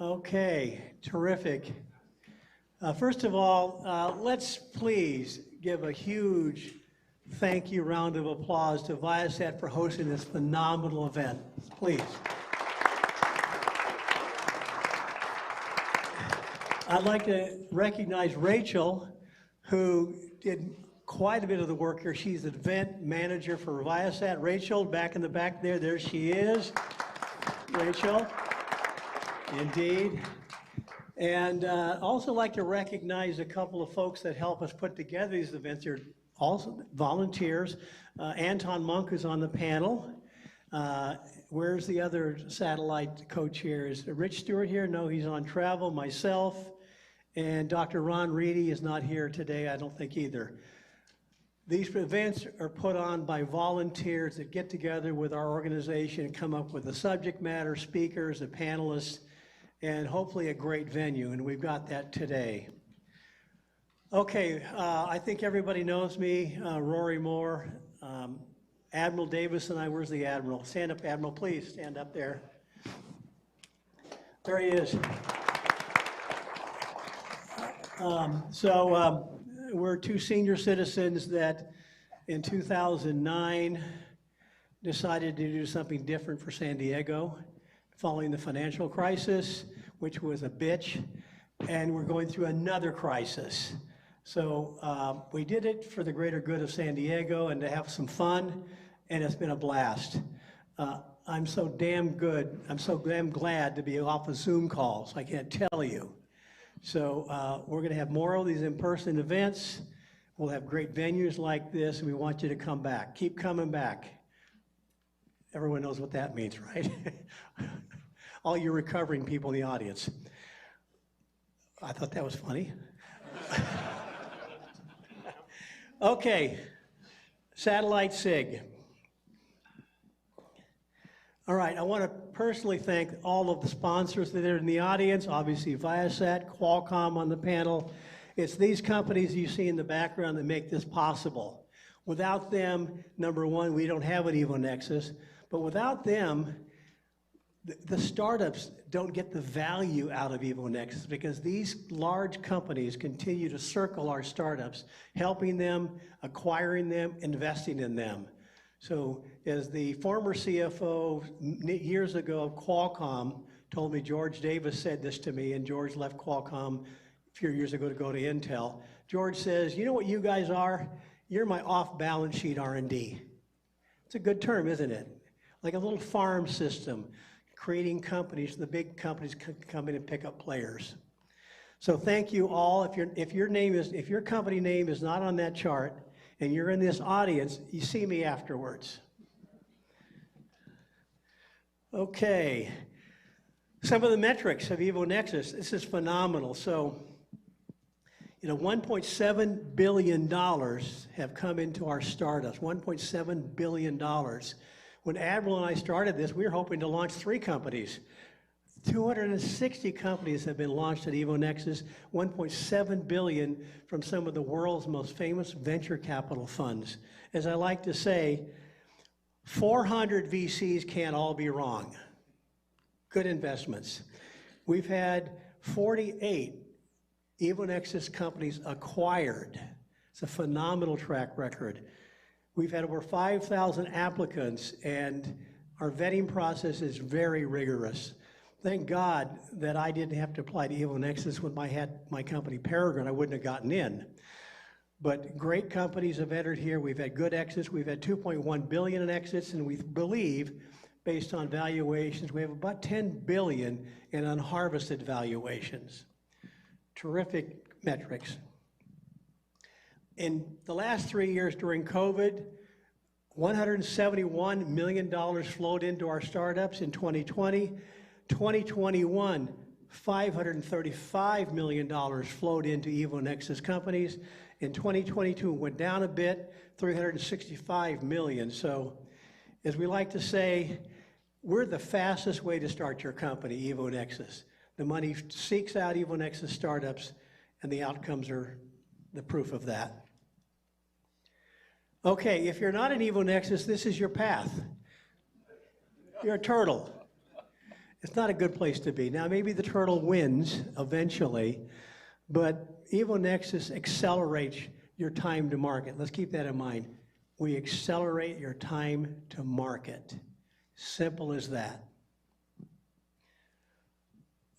Okay, terrific. First of all, let's please give a huge thank you round of applause to Viasat for hosting this phenomenal event. Please. I'd like to recognize Rachel, who did quite a bit of the work here. She's the event manager for Viasat. Rachel, back in the back there she is. Rachel, indeed. And also like to recognize a couple of folks that help us put together these events. They're also volunteers. Anton Monk is on the panel. Where's the other satellite co-chair? Is Rich Stewart here? No, he's on travel. Myself and Dr. Ron Reedy is not here today, I don't think either. These events are put on by volunteers that get together with our organization and come up with the subject matter, speakers, the panelists, and hopefully a great venue, and we've got that today. Okay, I think everybody knows me, Rory Moore. Admiral Davis and I, where's the Admiral? Stand up, Admiral, please, stand up there. There he is. We're two senior citizens that in 2009 decided to do something different for San Diego following the financial crisis, which was a bitch, and we're going through another crisis. So we did it for the greater good of San Diego and to have some fun, and it's been a blast. I'm so damn glad to be off of Zoom calls, I can't tell you. So we're gonna have more of these in-person events. We'll have great venues like this, and we want you to come back. Keep coming back. Everyone knows what that means, right? All you recovering people in the audience. I thought that was funny. Okay, Satellite SIG. All right, I want to personally thank all of the sponsors that are in the audience, obviously Viasat, Qualcomm on the panel. It's these companies you see in the background that make this possible. Without them, number one, we don't have an EvoNexus, but without them, the startups don't get the value out of EvoNexus because these large companies continue to circle our startups, helping them, acquiring them, investing in them. So as the former CFO years ago of Qualcomm told me, George Davis said this to me, and George left Qualcomm a few years ago to go to Intel. George says, you know what you guys are? You're my off-balance sheet R&D. It's a good term, isn't it? Like a little farm system, creating companies, the big companies come in and pick up players. So thank you all. If your company name is not on that chart and you're in this audience, you see me afterwards. Okay, some of the metrics of EvoNexus, this is phenomenal. So, $1.7 billion have come into our startups, $1.7 billion. When Admiral and I started this, we were hoping to launch 3 companies. 260 companies have been launched at EvoNexus, 1.7 billion from some of the world's most famous venture capital funds. As I like to say, 400 VCs can't all be wrong. Good investments. We've had 48 EvoNexus companies acquired. It's a phenomenal track record. We've had over 5,000 applicants, and our vetting process is very rigorous. Thank God that I didn't have to apply to EvoNexus when I had my company Peregrine. I wouldn't have gotten in. But great companies have entered here. We've had good exits. We've had 2.1 billion in exits, and we believe, based on valuations, we have about 10 billion in unharvested valuations. Terrific metrics. In the last 3 years during COVID, $171 million flowed into our startups in 2020. 2021, $535 million flowed into EvoNexus companies. In 2022, it went down a bit, $365 million. So, as we like to say, we're the fastest way to start your company, EvoNexus. The money seeks out EvoNexus startups, and the outcomes are the proof of that. Okay, if you're not an EvoNexus, this is your path. You're a turtle. It's not a good place to be. Now, maybe the turtle wins eventually, but EvoNexus accelerates your time to market. Let's keep that in mind. We accelerate your time to market. Simple as that.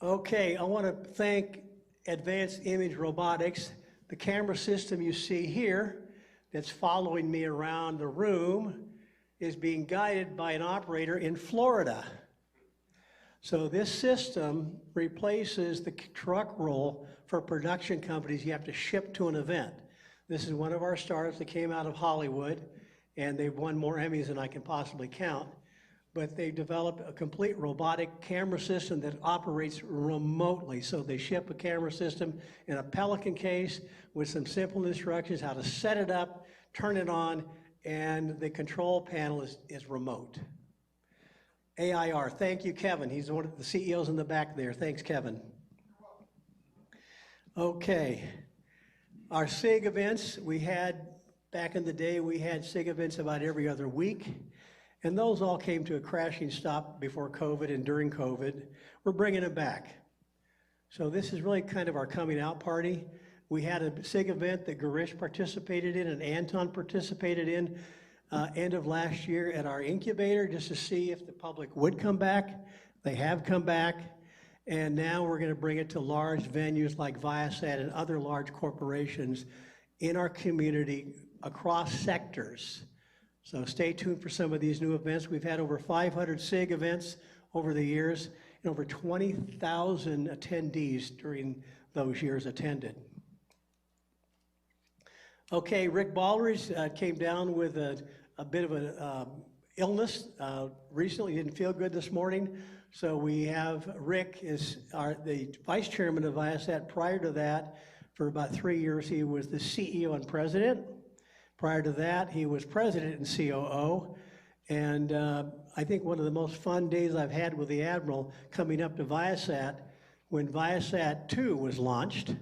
Okay, I want to thank Advanced Image Robotics. The camera system you see here that's following me around the room is being guided by an operator in Florida. So this system replaces the truck roll for production companies you have to ship to an event. This is one of our startups that came out of Hollywood, and they've won more Emmys than I can possibly count. But they developed a complete robotic camera system that operates remotely. So they ship a camera system in a Pelican case with some simple instructions how to set it up, turn it on, and the control panel is remote. AIR, thank you, Kevin. He's one of the CEOs in the back there. Thanks, Kevin. Okay, our SIG events, back in the day, we had SIG events about every other week. And those all came to a crashing stop before COVID and during COVID. We're bringing them back. So this is really kind of our coming out party. We had a SIG event that Garish participated in and Anton participated in end of last year at our incubator just to see if the public would come back. They have come back. And now we're going to bring it to large venues like Viasat and other large corporations in our community across sectors. So stay tuned for some of these new events. We've had over 500 SIG events over the years and over 20,000 attendees during those years attended. Okay, Rick Baldridge came down with a bit of an illness recently. He didn't feel good this morning. So we have Rick is the vice chairman of Viasat. Prior to that, for about 3 years, he was the CEO and president. Prior to that, he was president and COO. And I think one of the most fun days I've had with the Admiral coming up to Viasat when Viasat 2 was launched.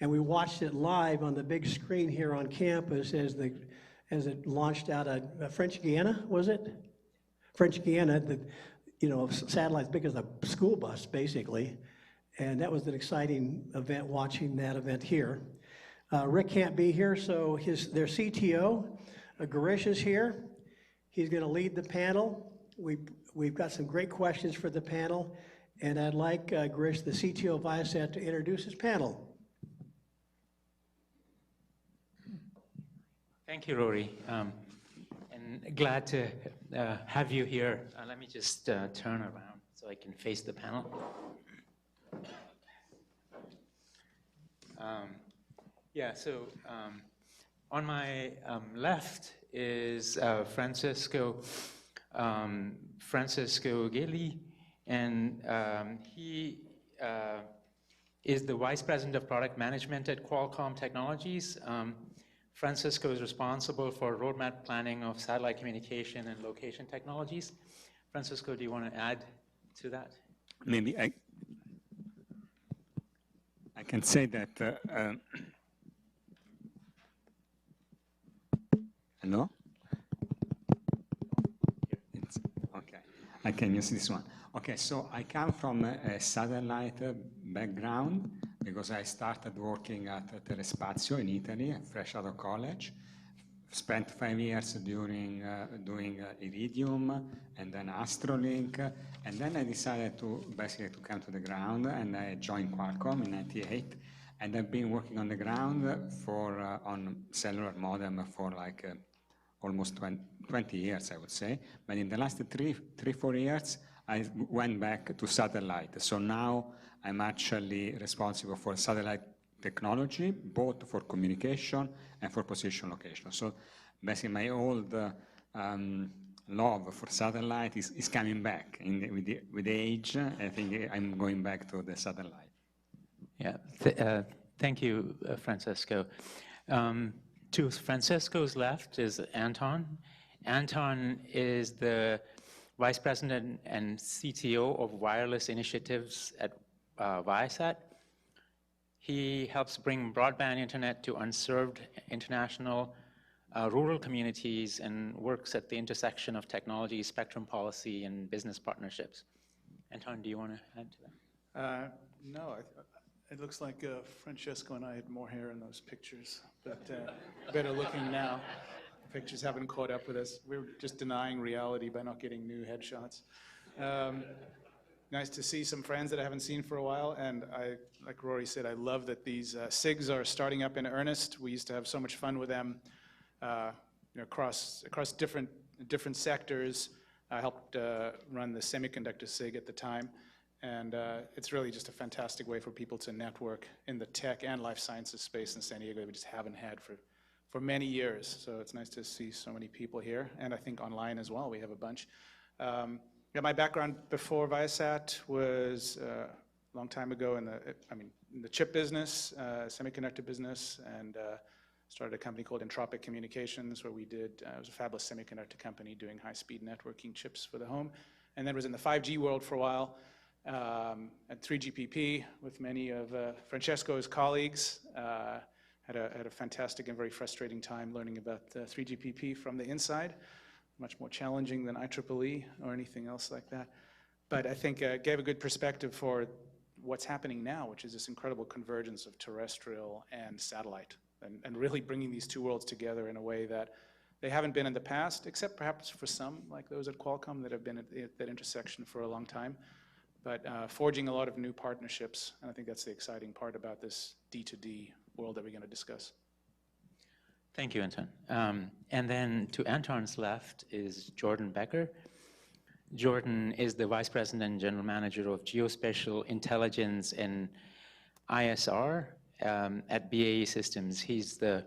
And we watched it live on the big screen here on campus as it launched out of French Guiana, was it? French Guiana, satellite as big as a school bus, basically. And that was an exciting event, watching that event here. Rick can't be here, so their CTO, Garish, is here. He's going to lead the panel. We've got some great questions for the panel, and I'd like Garish, the CTO of Viasat, to introduce his panel. Thank you, Rory, and glad to have you here. Let me just turn around so I can face the panel. On my left is Francisco Gili, and he is the Vice President of Product Management at Qualcomm Technologies. Francisco is responsible for roadmap planning of satellite communication and location technologies. Francisco, do you want to add to that? Maybe I can say that. Hello? Okay, I can use this one. Okay, so I come from a satellite background because I started working at Telespazio in Italy, fresh out of college. Spent 5 years doing Iridium and then Astrolink, and then I decided to come to the ground, and I joined Qualcomm in '98, and I've been working on the ground on cellular modem for almost 20 years, I would say. But in the last 4 years, I went back to satellite. So now I'm actually responsible for satellite technology, both for communication and for position location. So basically my old love for satellite is coming back. With age, I think I'm going back to the satellite. Yeah, thank you, Francisco. To Francisco's left is Anton. Anton is the Vice President and CTO of Wireless Initiatives at Viasat. He helps bring broadband internet to unserved international rural communities and works at the intersection of technology, spectrum policy, and business partnerships. Anton, do you want to add to that? No, it looks like Francesco and I had more hair in those pictures, but better looking now. The pictures haven't caught up with us. We're just denying reality by not getting new headshots. Nice to see some friends that I haven't seen for a while, and like Rory said, I love that these SIGs are starting up in earnest. We used to have so much fun with them, across different sectors. I helped run the semiconductor SIG at the time, and it's really just a fantastic way for people to network in the tech and life sciences space in San Diego that we just haven't had for many years. So it's nice to see so many people here, and I think online as well. We have a bunch. My background before Viasat was a long time ago in the chip business, semiconductor business, and started a company called Entropic Communications, where we did, it was a fabless semiconductor company doing high-speed networking chips for the home, and then was in the 5G world for a while, at 3GPP with many of Francesco's colleagues. Had a fantastic and very frustrating time learning about 3GPP from the inside. Much more challenging than IEEE or anything else like that. But I think gave a good perspective for what's happening now, which is this incredible convergence of terrestrial and satellite, and really bringing these two worlds together in a way that they haven't been in the past, except perhaps for some, like those at Qualcomm, that have been at that intersection for a long time. But forging a lot of new partnerships, and I think that's the exciting part about this D2D world that we're going to discuss. Thank you, Anton. And then to Anton's left is Jordan Becker. Jordan is the Vice President and General Manager of Geospatial Intelligence and ISR at BAE Systems. He's the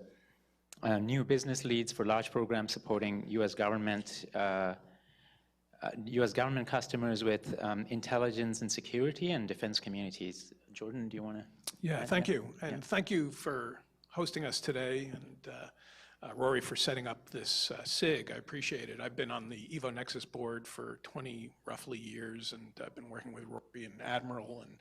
new business leads for large programs supporting U.S. government customers with intelligence and security and defense communities. Jordan, do you want to? Yeah, thank you. And thank you for hosting us today, and Rory for setting up this SIG. I appreciate it. I've been on the EvoNexus board for 20 roughly years, and I've been working with Rory and Admiral, and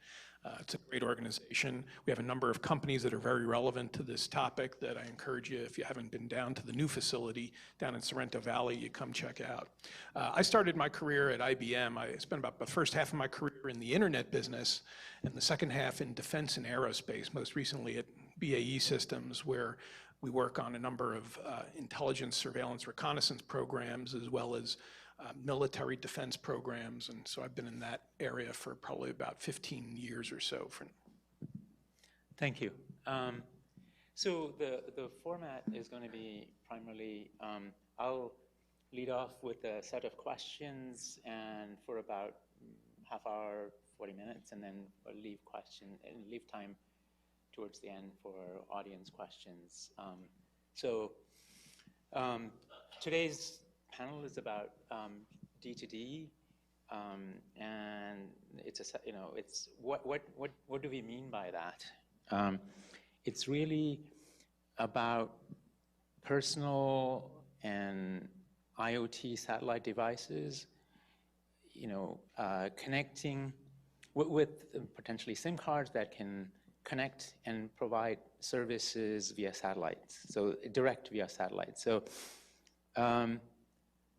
it's a great organization. We have a number of companies that are very relevant to this topic that I encourage you, if you haven't been down to the new facility down in Sorrento Valley, you come check out. I started my career at IBM. I spent about the first half of my career in the internet business and the second half in defense and aerospace, most recently at BAE Systems, where we work on a number of intelligence, surveillance, reconnaissance programs, as well as military defense programs. And so I've been in that area for probably about 15 years or so. Thank you. So the format is going to be primarily, I'll lead off with a set of questions and for about half hour, 40 minutes, and then I'll leave time towards the end for audience questions. Today's panel is about D2D, and it's what do we mean by that? It's really about personal and IoT satellite devices, connecting with potentially SIM cards that can connect and provide services via satellites, so direct via satellite. So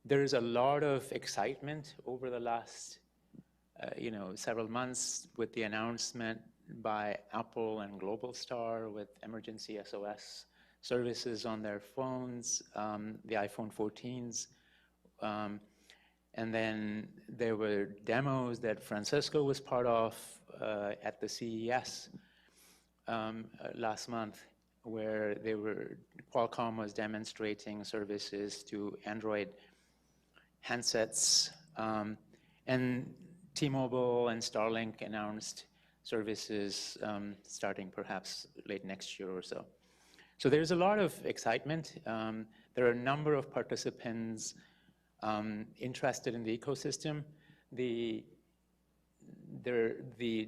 there is a lot of excitement over the last several months with the announcement by Apple and Globalstar with emergency SOS services on their phones, the iPhone 14s. And then there were demos that Francesco was part of at the CES last month, where Qualcomm was demonstrating services to Android handsets, and T-Mobile and Starlink announced services starting perhaps late next year or so. So there's a lot of excitement. There are a number of participants interested in the ecosystem.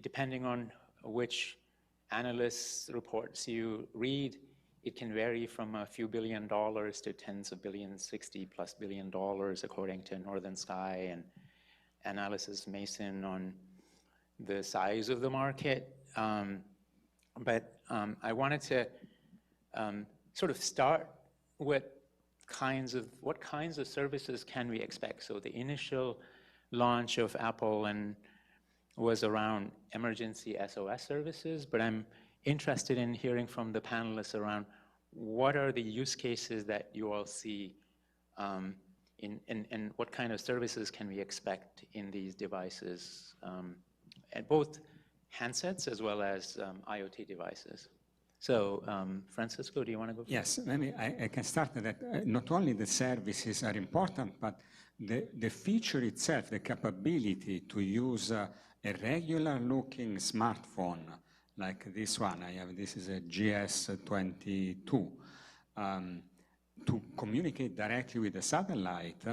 Depending on which analysts' reports you read, it can vary from a few $1 billion to tens of billions, $60+ billion, according to Northern Sky and Analysis Mason on the size of the market. But I wanted to sort of start with what kinds of services can we expect? So the initial launch of Apple and was around emergency SOS services, but I'm interested in hearing from the panelists around what are the use cases that you all see and what kind of services can we expect in these devices, at both handsets as well as IoT devices. So, Francisco, do you want to go first? Yes, maybe I can start that not only the services are important, but the feature itself, the capability to use a regular looking smartphone like this one. This is a GS22. To communicate directly with the satellite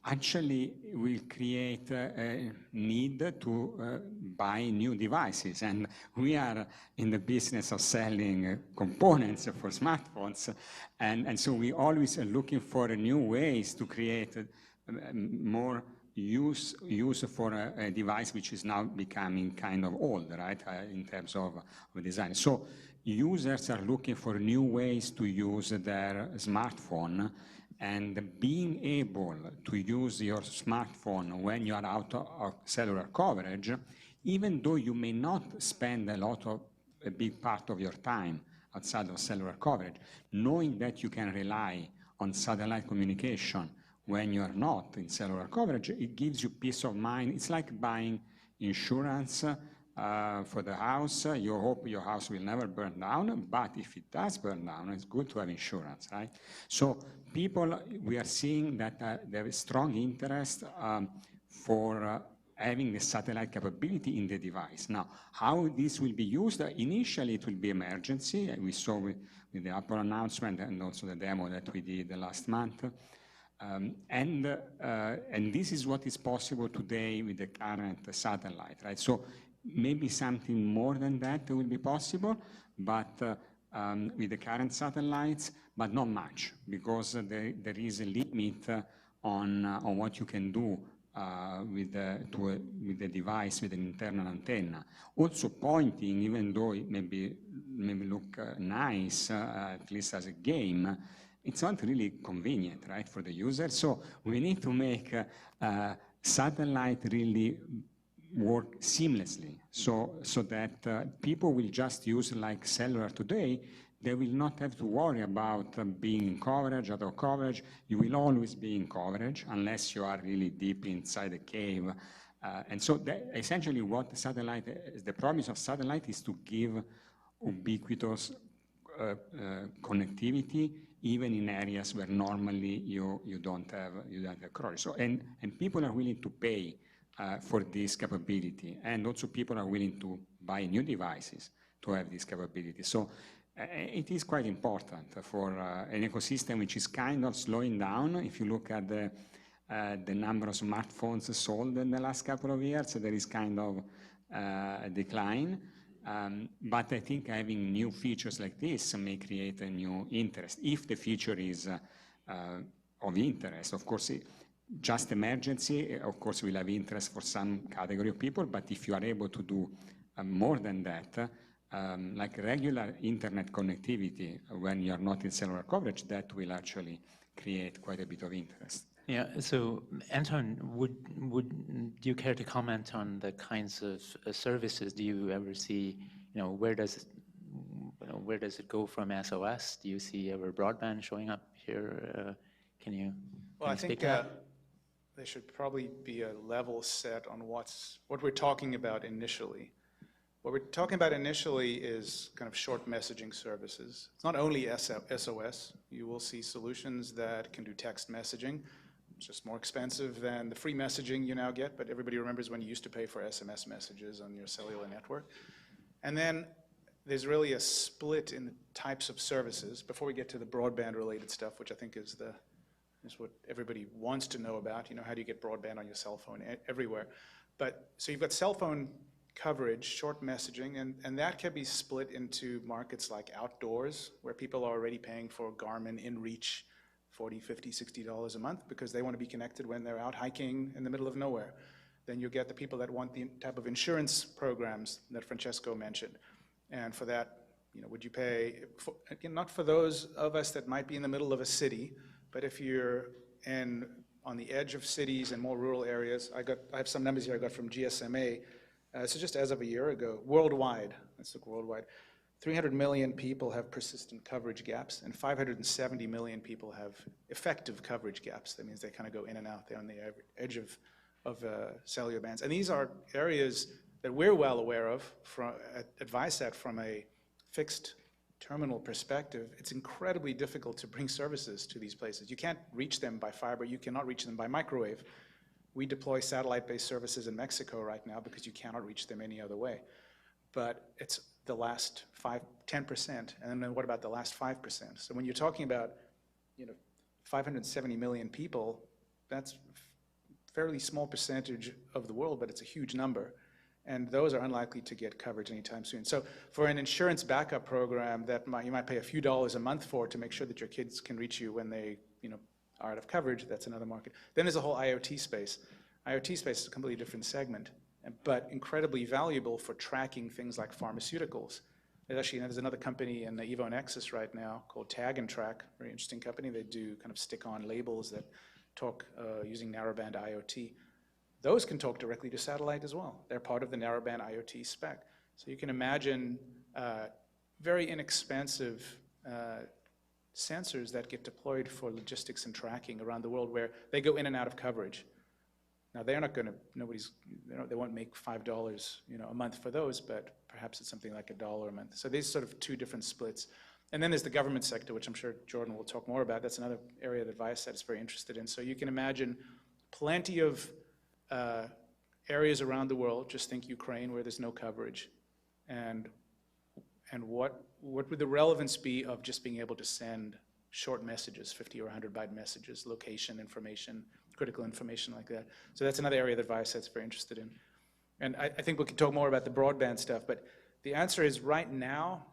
actually will create a need to buy new devices. And we are in the business of selling components for smartphones. And so we always are looking for new ways to create more use for a device which is now becoming kind of old, right, in terms of design. So users are looking for new ways to use their smartphone, and being able to use your smartphone when you are out of cellular coverage, even though you may not spend a big part of your time outside of cellular coverage, knowing that you can rely on satellite communication when you are not in cellular coverage, it gives you peace of mind. It's like buying insurance for the house. You hope your house will never burn down, but if it does burn down, it's good to have insurance, right? So we are seeing that there is strong interest for having the satellite capability in the device. Now, how this will be used? Initially, it will be emergency. We saw with the Apple announcement and also the demo that we did last month. And this is what is possible today with the current satellite, right? So maybe something more than that will be possible, but with the current satellites, but not much, because there is a limit on what you can do with the device with an internal antenna. Also pointing, even though it maybe look nice, at least as a game, it's not really convenient, right, for the user. So we need to make satellite really work seamlessly, so that people will just use like cellular today. They will not have to worry about being in coverage, out of coverage. You will always be in coverage unless you are really deep inside a cave. And so essentially what the promise of satellite is to give ubiquitous connectivity, even in areas where normally you don't have coverage. So and people are willing to pay for this capability, and also people are willing to buy new devices to have this capability. So it is quite important for an ecosystem which is kind of slowing down. If you look at the number of smartphones sold in the last couple of years, there is kind of a decline. But I think having new features like this may create a new interest. If the feature is of interest, of course, just emergency, of course, will have interest for some category of people, but if you are able to do more than that, like regular internet connectivity when you're not in cellular coverage, that will actually create quite a bit of interest. Yeah, so Anton, would you care to comment on the kinds of services? Do you ever see, where does it go from SOS? Do you see ever broadband showing up here? Can you I speak think to that? there should probably be a level set on what we're talking about initially. What we're talking about initially is kind of short messaging services. It's not only SOS. You will see solutions that can do text messaging. It's just more expensive than the free messaging you now get, but everybody remembers when you used to pay for SMS messages on your cellular network. And then there's really a split in the types of services before we get to the broadband-related stuff, which I think is what everybody wants to know about. How do you get broadband on your cell phone everywhere? But so you've got cell phone coverage, short messaging, and that can be split into markets like outdoors, where people are already paying for Garmin InReach $40, $50, $60 a month because they want to be connected when they're out hiking in the middle of nowhere. Then you get the people that want the type of insurance programs that Francesco mentioned. And for that, would you pay, not for those of us that might be in the middle of a city, but if you're in on the edge of cities and more rural areas. I have some numbers here I got from GSMA. So just as of a year ago, worldwide, let's look worldwide, 300 million people have persistent coverage gaps, and 570 million people have effective coverage gaps. That means they kind of go in and out. They're on the edge of cellular bands. And these are areas that we're well aware of at Viasat from a fixed terminal perspective. It's incredibly difficult to bring services to these places. You can't reach them by fiber. You cannot reach them by microwave. We deploy satellite-based services in Mexico right now because you cannot reach them any other way. But it's the last 10%, and then what about the last 5%? So when you're talking about, 570 million people, that's a fairly small percentage of the world, but it's a huge number. And those are unlikely to get coverage anytime soon. So for an insurance backup program that you might pay a few dollars a month for to make sure that your kids can reach you when they, are out of coverage, that's another market. Then there's a whole IoT space. IoT space is a completely different segment, but incredibly valuable for tracking things like pharmaceuticals. There's another company in the EvoNexus right now called Tag and Track, very interesting company. They do kind of stick-on labels that talk using narrowband IoT. Those can talk directly to satellite as well. They're part of the narrowband IoT spec. So you can imagine very inexpensive sensors that get deployed for logistics and tracking around the world where they go in and out of coverage. Now they're not going to, they won't make $5, a month for those, but perhaps it's something like $1 a month. So these sort of two different splits. And then there's the government sector, which I'm sure Jordan will talk more about. That's another area that Viasat is very interested in. So you can imagine plenty of areas around the world, just think Ukraine where there's no coverage, and what would the relevance be of just being able to send short messages, 50 or 100 byte messages, location information, critical information like that. So that's another area that Viasat's very interested in. And I think we can talk more about the broadband stuff, but the answer is right now,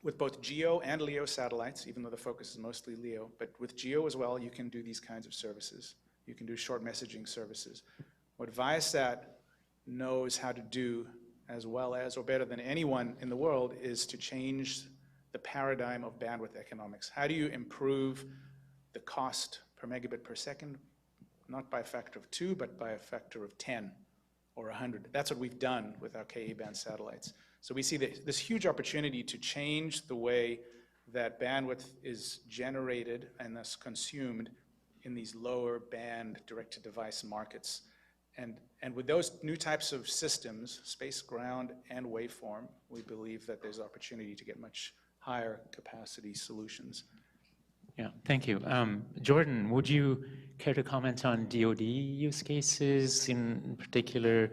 with both GEO and LEO satellites, even though the focus is mostly LEO, but with GEO as well, you can do these kinds of services. You can do short messaging services. What Viasat knows how to do as well as, or better than anyone in the world, is to change the paradigm of bandwidth economics. How do you improve the cost per megabit per second, not by a factor of 2, but by a factor of 10 or 100? That's what we've done with our Ka-band satellites. So we see this huge opportunity to change the way that bandwidth is generated and thus consumed in these lower band direct-to-device markets. And with those new types of systems, space, ground, and waveform, we believe that there's opportunity to get much higher capacity solutions. Yeah, thank you. Jordan, would you care to comment on DoD use cases, in particular,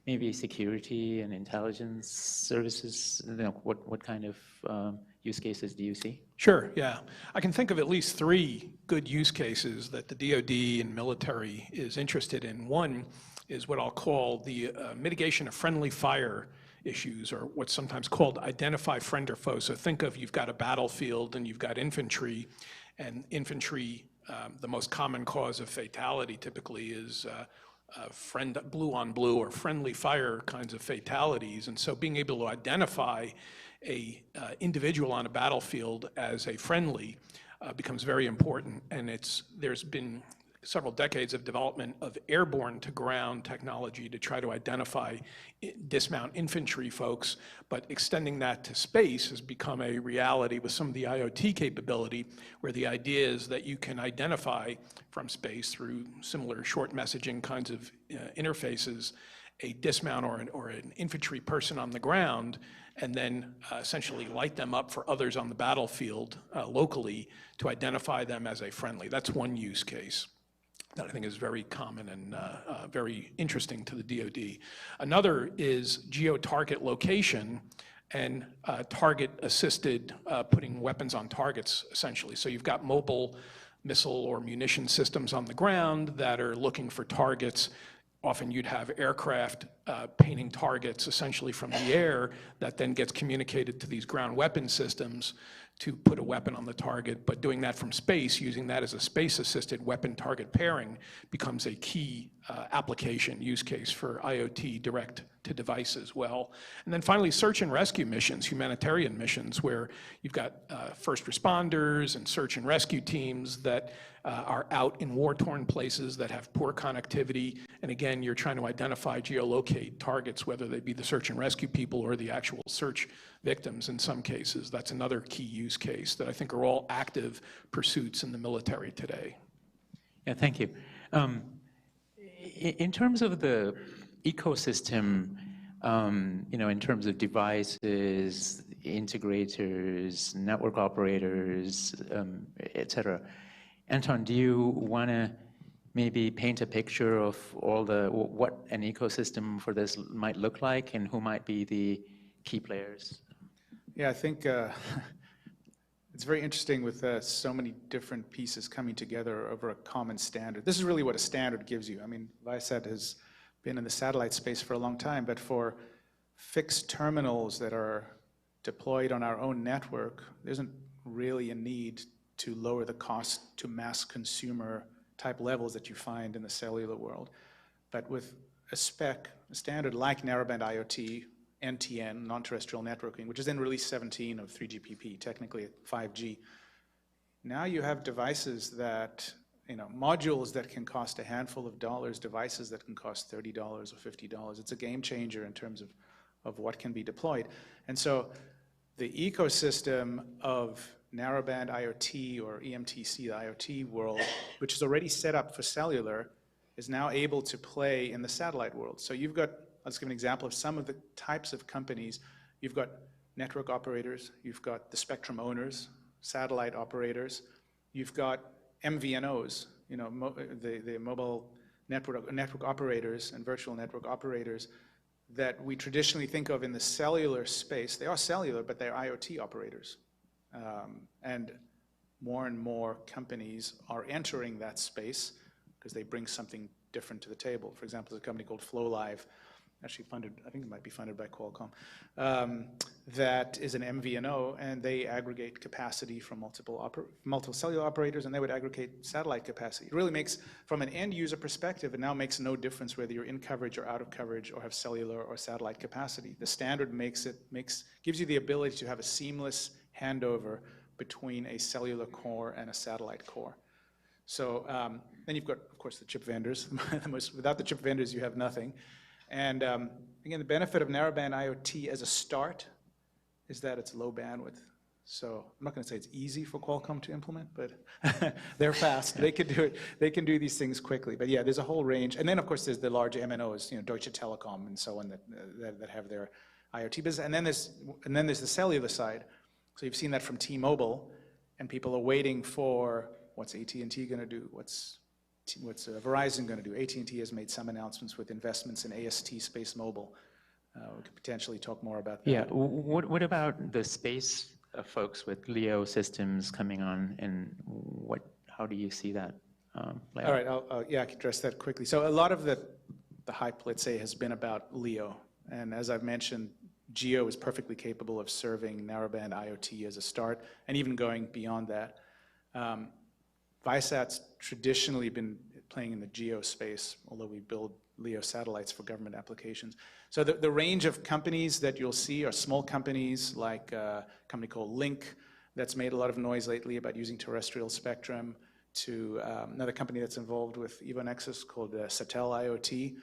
maybe security and intelligence services? What kind of use cases do you see? Sure, yeah. I can think of at least 3 good use cases that the DoD and military is interested in. One is what I'll call the mitigation of friendly fire issues, or what's sometimes called identify friend or foe. So think of, you've got a battlefield and you've got infantry, and infantry, the most common cause of fatality typically is blue on blue or friendly fire kinds of fatalities. And so being able to identify a individual on a battlefield as a friendly becomes very important. And there's been several decades of development of airborne to ground technology to try to identify dismount infantry folks, but extending that to space has become a reality with some of the IoT capability, where the idea is that you can identify from space through similar short messaging kinds of interfaces a dismount or an infantry person on the ground, and then essentially light them up for others on the battlefield locally to identify them as a friendly. That's one use case that I think is very common and very interesting to the DoD. Another is geo-target location and target-assisted putting weapons on targets, essentially. So you've got mobile missile or munition systems on the ground that are looking for targets. Often you'd have aircraft painting targets essentially from the air that then gets communicated to these ground weapon systems to put a weapon on the target. But doing that from space, using that as a space-assisted weapon target pairing becomes a key application use case for IoT direct to device as well. And then finally, search and rescue missions, humanitarian missions, where you've got first responders and search and rescue teams that are out in war-torn places that have poor connectivity. And again, you're trying to identify, geolocate targets, whether they be the search and rescue people or the actual search victims in some cases. That's another key use case that I think are all active pursuits in the military today. Yeah, thank you. In terms of the ecosystem, in terms of devices, integrators, network operators, et cetera, Anton, do you want to maybe paint a picture of what an ecosystem for this might look like and who might be the key players? Yeah, I think it's very interesting with so many different pieces coming together over a common standard. This is really what a standard gives you. I mean, Viasat has been in the satellite space for a long time, but for fixed terminals that are deployed on our own network, there isn't really a need to lower the cost to mass consumer type levels that you find in the cellular world. But with a standard like narrowband IoT, NTN, non-terrestrial networking, which is in release 17 of 3GPP, technically 5G, now you have devices that, modules that can cost a handful of dollars, devices that can cost $30 or $50. It's a game changer in terms of what can be deployed. And so the ecosystem of narrowband IoT or EMTC, the IoT world, which is already set up for cellular, is now able to play in the satellite world. So you've got, let's give an example of some of the types of companies. You've got network operators, you've got the spectrum owners, satellite operators, you've got MVNOs, the mobile network operators and virtual network operators that we traditionally think of in the cellular space. They are cellular, but they're IoT operators. And more companies are entering that space because they bring something different to the table. For example, there's a company called FlowLive, actually funded, I think it might be funded by Qualcomm, that is an MVNO, and they aggregate capacity from multiple cellular operators, and they would aggregate satellite capacity. It really makes, from an end user perspective, it now makes no difference whether you're in coverage or out of coverage or have cellular or satellite capacity. The standard gives you the ability to have a seamless handover between a cellular core and a satellite core. So then you've got, of course, the chip vendors. Without the chip vendors, you have nothing. And again, the benefit of narrowband IoT as a start is that it's low bandwidth. So I'm not going to say it's easy for Qualcomm to implement, but they're fast. They can do it. They can do these things quickly. But yeah, there's a whole range. And then, of course, there's the large MNOs, Deutsche Telekom and so on that have their IoT business. And then there's the cellular side. So you've seen that from T-Mobile, and people are waiting for what's AT&T going to do, what's Verizon going to do. AT&T has made some announcements with investments in AST Space Mobile. We could potentially talk more about that. Yeah, what about the space folks with LEO systems coming on, and how do you see that play out? All right, I can address that quickly. So a lot of the hype, let's say, has been about LEO. And as I've mentioned, GEO is perfectly capable of serving narrowband IoT as a start, and even going beyond that. Viasat's traditionally been playing in the GEO space, although we build LEO satellites for government applications. So the range of companies that you'll see are small companies like a company called Link that's made a lot of noise lately about using terrestrial spectrum, to another company that's involved with EvoNexus called SAT SIG IoT,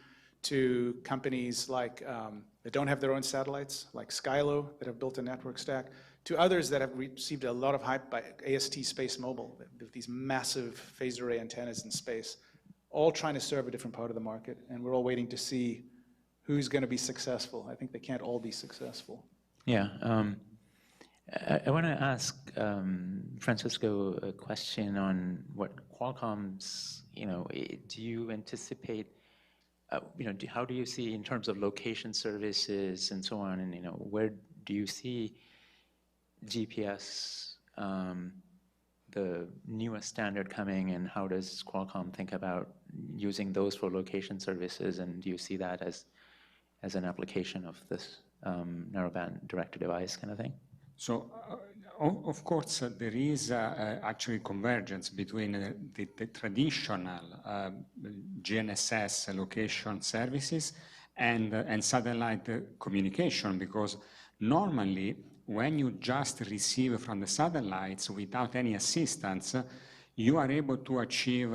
to companies like that don't have their own satellites, like Skylo, that have built a network stack, to others that have received a lot of hype by AST Space Mobile, with these massive phased array antennas in space, all trying to serve a different part of the market. And we're all waiting to see who's going to be successful. I think they can't all be successful. Yeah. I want to ask Francisco a question on what Qualcomm's, do you anticipate, how do you see in terms of location services and so on, and where do you see GPS, the newest standard coming, and how does Qualcomm think about using those for location services, and do you see that as as an application of this narrowband direct-to-device kind of thing? So, of course, there is actually convergence between the traditional GNSS location services and satellite communication, because normally when you just receive from the satellites without any assistance, you are able to achieve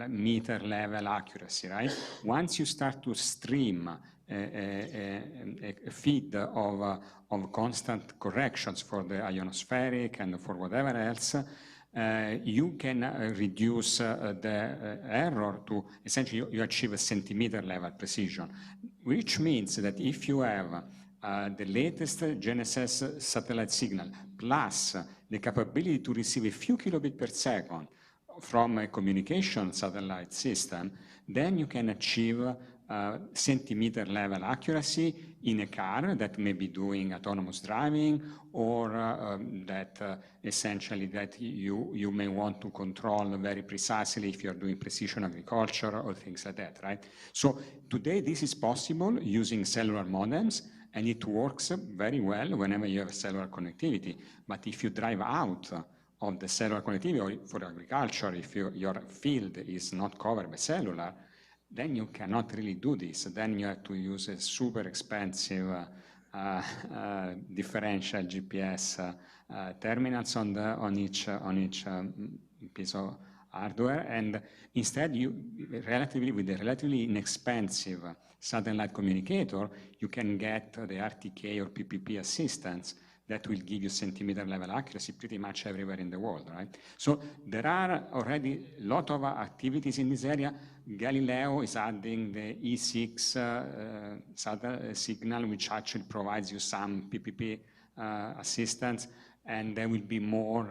meter level accuracy, right? Once you start to stream a feed of constant corrections for the ionospheric and for whatever else, you can reduce the error to essentially you achieve a centimeter level precision, which means that if you have the latest GNSS satellite signal plus the capability to receive a few kilobits per second from a communication satellite system, then you can achieve centimeter level accuracy in a car that may be doing autonomous driving, or that essentially that you may want to control very precisely if you're doing precision agriculture or things like that, right? So today this is possible using cellular modems, and it works very well whenever you have cellular connectivity. But if you drive out of the cellular connectivity, or for agriculture, if your field is not covered by cellular, then you cannot really do this. Then you have to use a super expensive differential GPS terminals on each piece of hardware, and instead with a relatively inexpensive satellite communicator, you can get the RTK or PPP assistance that will give you centimeter level accuracy pretty much everywhere in the world, right? So there are already a lot of activities in this area. Galileo is adding the E6 signal, which actually provides you some PPP assistance, and there will be more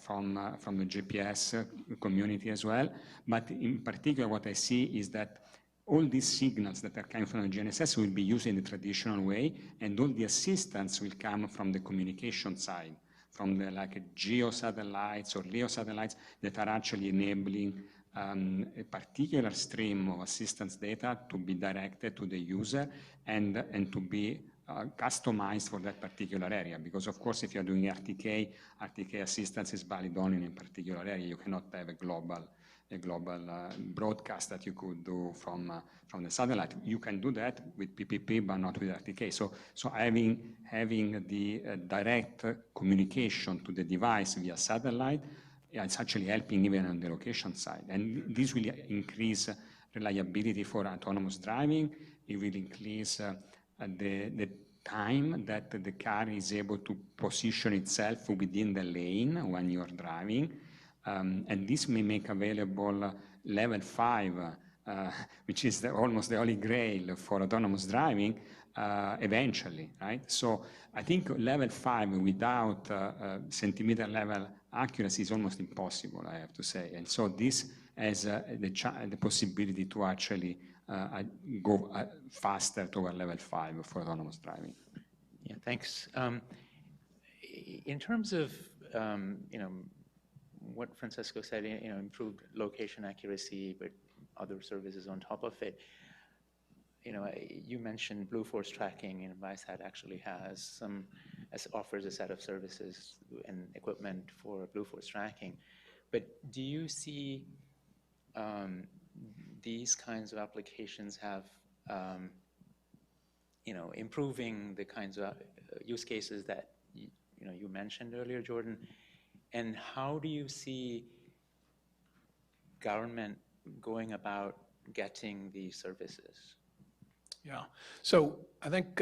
from the GPS community as well. But in particular, what I see is that all these signals that are coming from the GNSS will be used in the traditional way, and all the assistance will come from the communication side, from the geo satellites or LEO satellites that are actually enabling a particular stream of assistance data to be directed to the user and to be customized for that particular area. Because of course, if you're doing RTK assistance is valid only in a particular area. You cannot have a global broadcast that you could do from the satellite. You can do that with PPP, but not with RTK. So having the direct communication to the device via satellite, it's actually helping even on the location side. And this will increase reliability for autonomous driving. It will increase the time that the car is able to position itself within the lane when you're driving. And this may make available level 5, which is almost the holy grail for autonomous driving, eventually, right? So I think level 5 without centimeter level accuracy is almost impossible, I have to say. And so this has the possibility to actually go faster toward level 5 for autonomous driving. Yeah, thanks. In terms of, what Francesco said, improved location accuracy, but other services on top of it. You mentioned Blue Force tracking, and Viasat actually offers a set of services and equipment for Blue Force tracking. But do you see these kinds of applications have, improving the kinds of use cases that you mentioned earlier, Jordan? And how do you see government going about getting these services? Yeah, so I think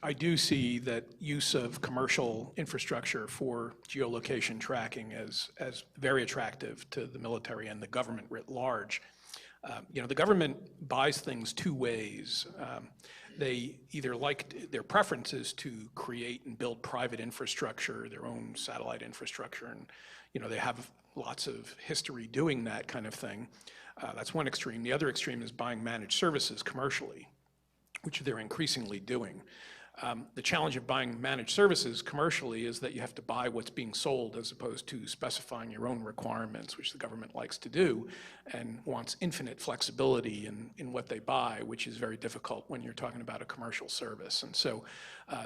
I do see that use of commercial infrastructure for geolocation tracking as very attractive to the military and the government writ large. The government buys things two ways. They either their preference is to create and build private infrastructure, their own satellite infrastructure, and they have lots of history doing that kind of thing. That's one extreme. The other extreme is buying managed services commercially, which they're increasingly doing. The challenge of buying managed services commercially is that you have to buy what's being sold as opposed to specifying your own requirements, which the government likes to do and wants infinite flexibility in what they buy, which is very difficult when you're talking about a commercial service. And so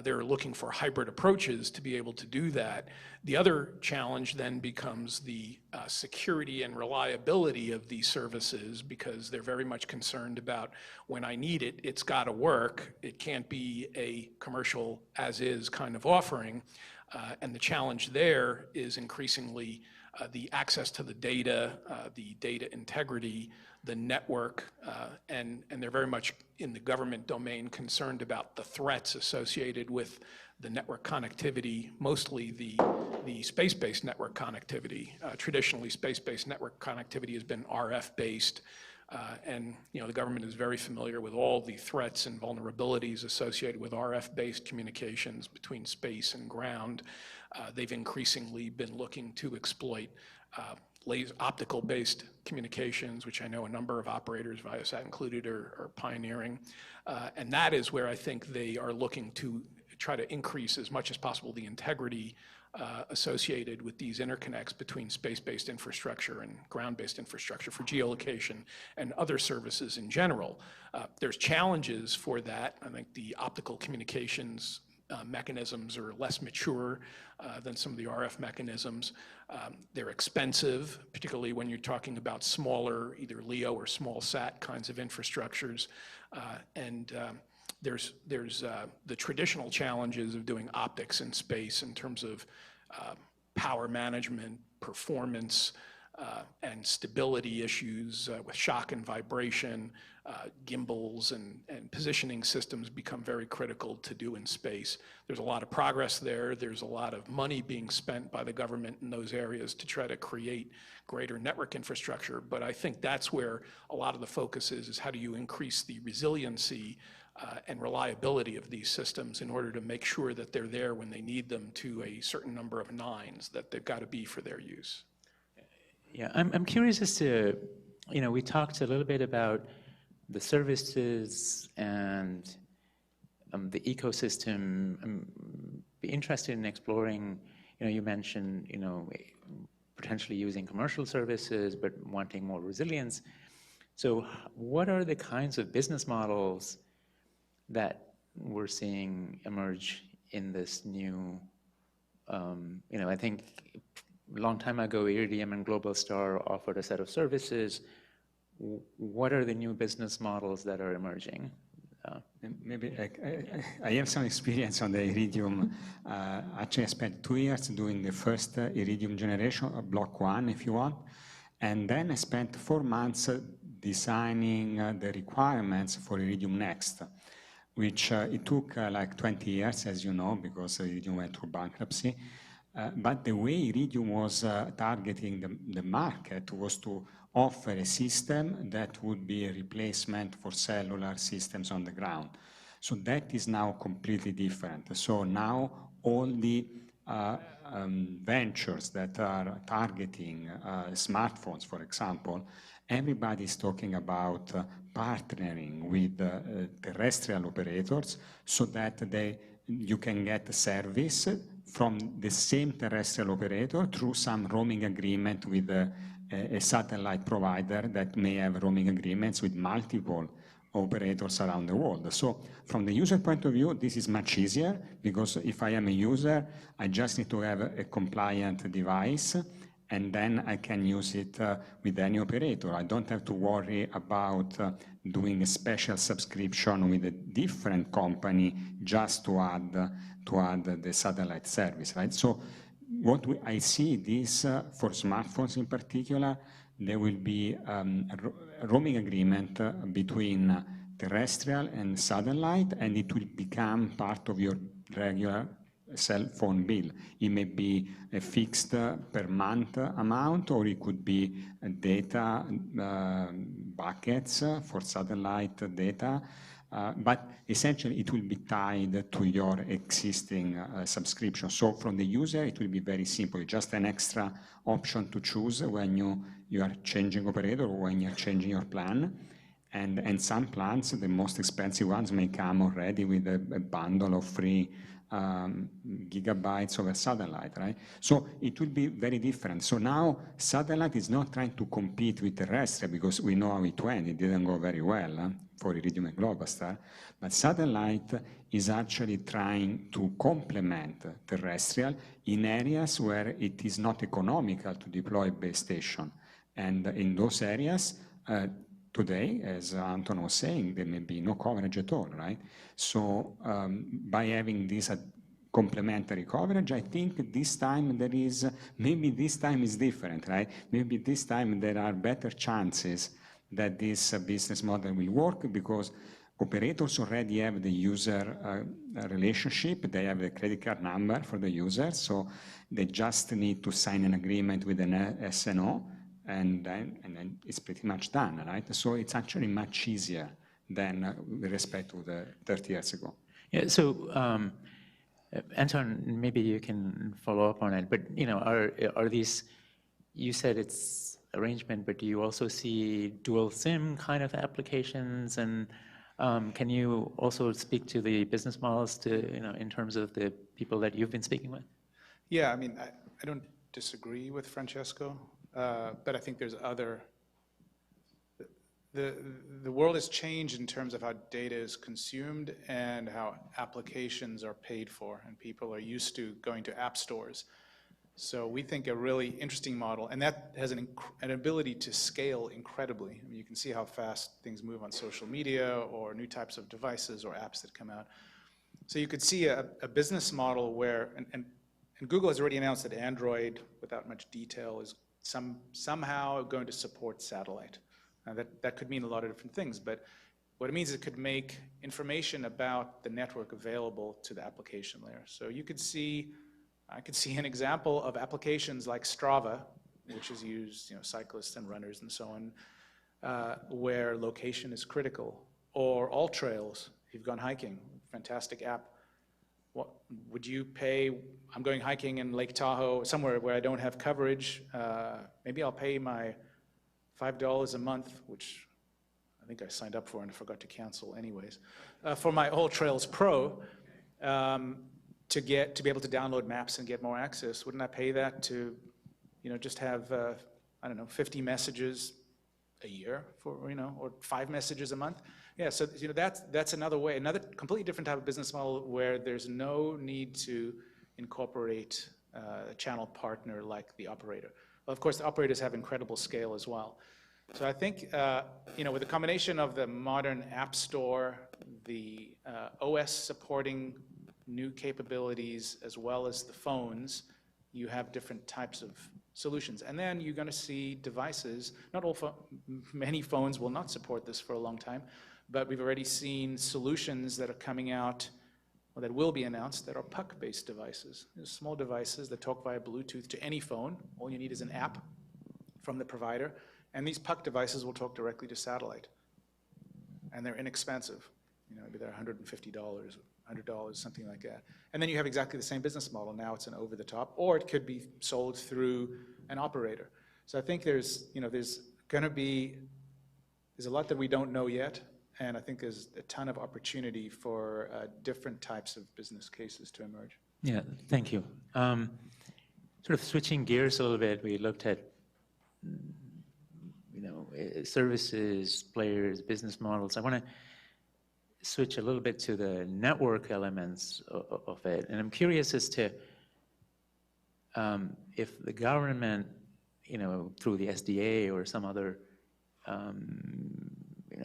they're looking for hybrid approaches to be able to do that. The other challenge then becomes the security and reliability of these services, because they're very much concerned about when I need it, it's got to work. It can't be a commercial as-is kind of offering. And the challenge there is increasingly the access to the data integrity, the network, and they're very much in the government domain concerned about the threats associated with the network connectivity, mostly the space-based network connectivity. Traditionally, space-based network connectivity has been RF-based, and the government is very familiar with all the threats and vulnerabilities associated with RF-based communications between space and ground. They've increasingly been looking to exploit optical-based communications, which I know a number of operators, Viasat included, are pioneering. And that is where I think they are looking to try to increase as much as possible the integrity associated with these interconnects between space-based infrastructure and ground-based infrastructure for geolocation and other services in general. There's challenges for that. I think the optical communications mechanisms are less mature than some of the RF mechanisms. They're expensive, particularly when you're talking about smaller, either LEO or small SAT kinds of infrastructures. There's the traditional challenges of doing optics in space in terms of power management, performance, and stability issues with shock and vibration. Gimbals and positioning systems become very critical to do in space. There's a lot of progress there. There's a lot of money being spent by the government in those areas to try to create greater network infrastructure. But I think that's where a lot of the focus is how do you increase the resiliency and reliability of these systems in order to make sure that they're there when they need them to a certain number of nines that they've got to be for their use. Yeah, I'm curious as to, we talked a little bit about the services and the ecosystem. Be interested in exploring, you mentioned, potentially using commercial services, but wanting more resilience. So what are the kinds of business models that we're seeing emerge in this new, I think a long time ago, Iridium and Globalstar offered a set of services. What are the new business models that are emerging? Maybe I have some experience on the Iridium. Actually, I spent 2 years doing the first Iridium generation, Block 1, if you want. And then I spent 4 months designing the requirements for Iridium Next, which it took like 20 years, as you know, because Iridium went through bankruptcy. But the way Iridium was targeting the market was to offer a system that would be a replacement for cellular systems on the ground. So that is now completely different. So now all the ventures that are targeting smartphones, for example, everybody is talking about partnering with terrestrial operators so that you can get service from the same terrestrial operator through some roaming agreement with a satellite provider that may have roaming agreements with multiple operators around the world. So from the user point of view, this is much easier because if I am a user, I just need to have a compliant device and then I can use it with any operator. I don't have to worry about doing a special subscription with a different company just to add the satellite service, right? So I see this for smartphones in particular, there will be a roaming agreement between terrestrial and satellite, and it will become part of your regular cell phone bill. It may be a fixed per month amount, or it could be data buckets for satellite data. But essentially, it will be tied to your existing subscription. So from the user, it will be very simple, just an extra option to choose when you are changing operator or when you're changing your plan. And some plans, the most expensive ones, may come already with a bundle of free gigabytes over satellite, right? So it will be very different. So now satellite is not trying to compete with terrestrial, because we know how it went. It didn't go very well for Iridium and Globastar. But satellite is actually trying to complement terrestrial in areas where it is not economical to deploy base station. And in those areas, today, as Anton was saying, there may be no coverage at all, right? So by having this complementary coverage, I think this time there is, maybe this time is different, right? Maybe this time there are better chances that this business model will work, because operators already have the user relationship. They have the credit card number for the user, so they just need to sign an agreement with an SNO, and then it's pretty much done, right? So it's actually much easier than with respect to the 30 years ago. Yeah, so Anton, maybe you can follow up on it, but are these, you said it's arrangement, but do you also see dual SIM kind of applications? And can you also speak to the business models in terms of the people that you've been speaking with? Yeah, I mean, I don't disagree with Francesco, but I think there's other, the world has changed in terms of how data is consumed and how applications are paid for, and people are used to going to app stores. So we think a really interesting model, and that has an ability to scale incredibly. I mean, you can see how fast things move on social media or new types of devices or apps that come out. So you could see a business model where, and Google has already announced that Android, without much detail, is somehow going to support satellite. Now that could mean a lot of different things, but what it means is it could make information about the network available to the application layer. So you could see, I could see an example of applications like Strava, which is used, cyclists and runners and so on, where location is critical, or All Trails. If you've gone hiking, fantastic app. What would you pay? I'm going hiking in Lake Tahoe, somewhere where I don't have coverage. Maybe I'll pay my $5 a month, which I think I signed up for and forgot to cancel anyways, for my All Trails Pro, to be able to download maps and get more access. Wouldn't I pay that to, just have, 50 messages a year for, or 5 messages a month? Yeah, so that's another way, another completely different type of business model where there's no need to incorporate a channel partner like the operator. Well, of course, the operators have incredible scale as well. So I think, with the combination of the modern app store, the OS supporting new capabilities, as well as the phones, you have different types of solutions. And then you're going to see devices, many phones will not support this for a long time, but we've already seen solutions that are coming out, or that will be announced, that are puck-based devices. They're small devices that talk via Bluetooth to any phone. All you need is an app from the provider, and these puck devices will talk directly to satellite. And they're inexpensive. Maybe they're $150, $100, something like that. And then you have exactly the same business model. Now it's an over-the-top, or it could be sold through an operator. So I think there's a lot that we don't know yet, and I think there's a ton of opportunity for different types of business cases to emerge. Yeah, thank you. Sort of switching gears a little bit, we looked at services, players, business models. I want to switch a little bit to the network elements of it. And I'm curious as to if the government, through the SDA or some other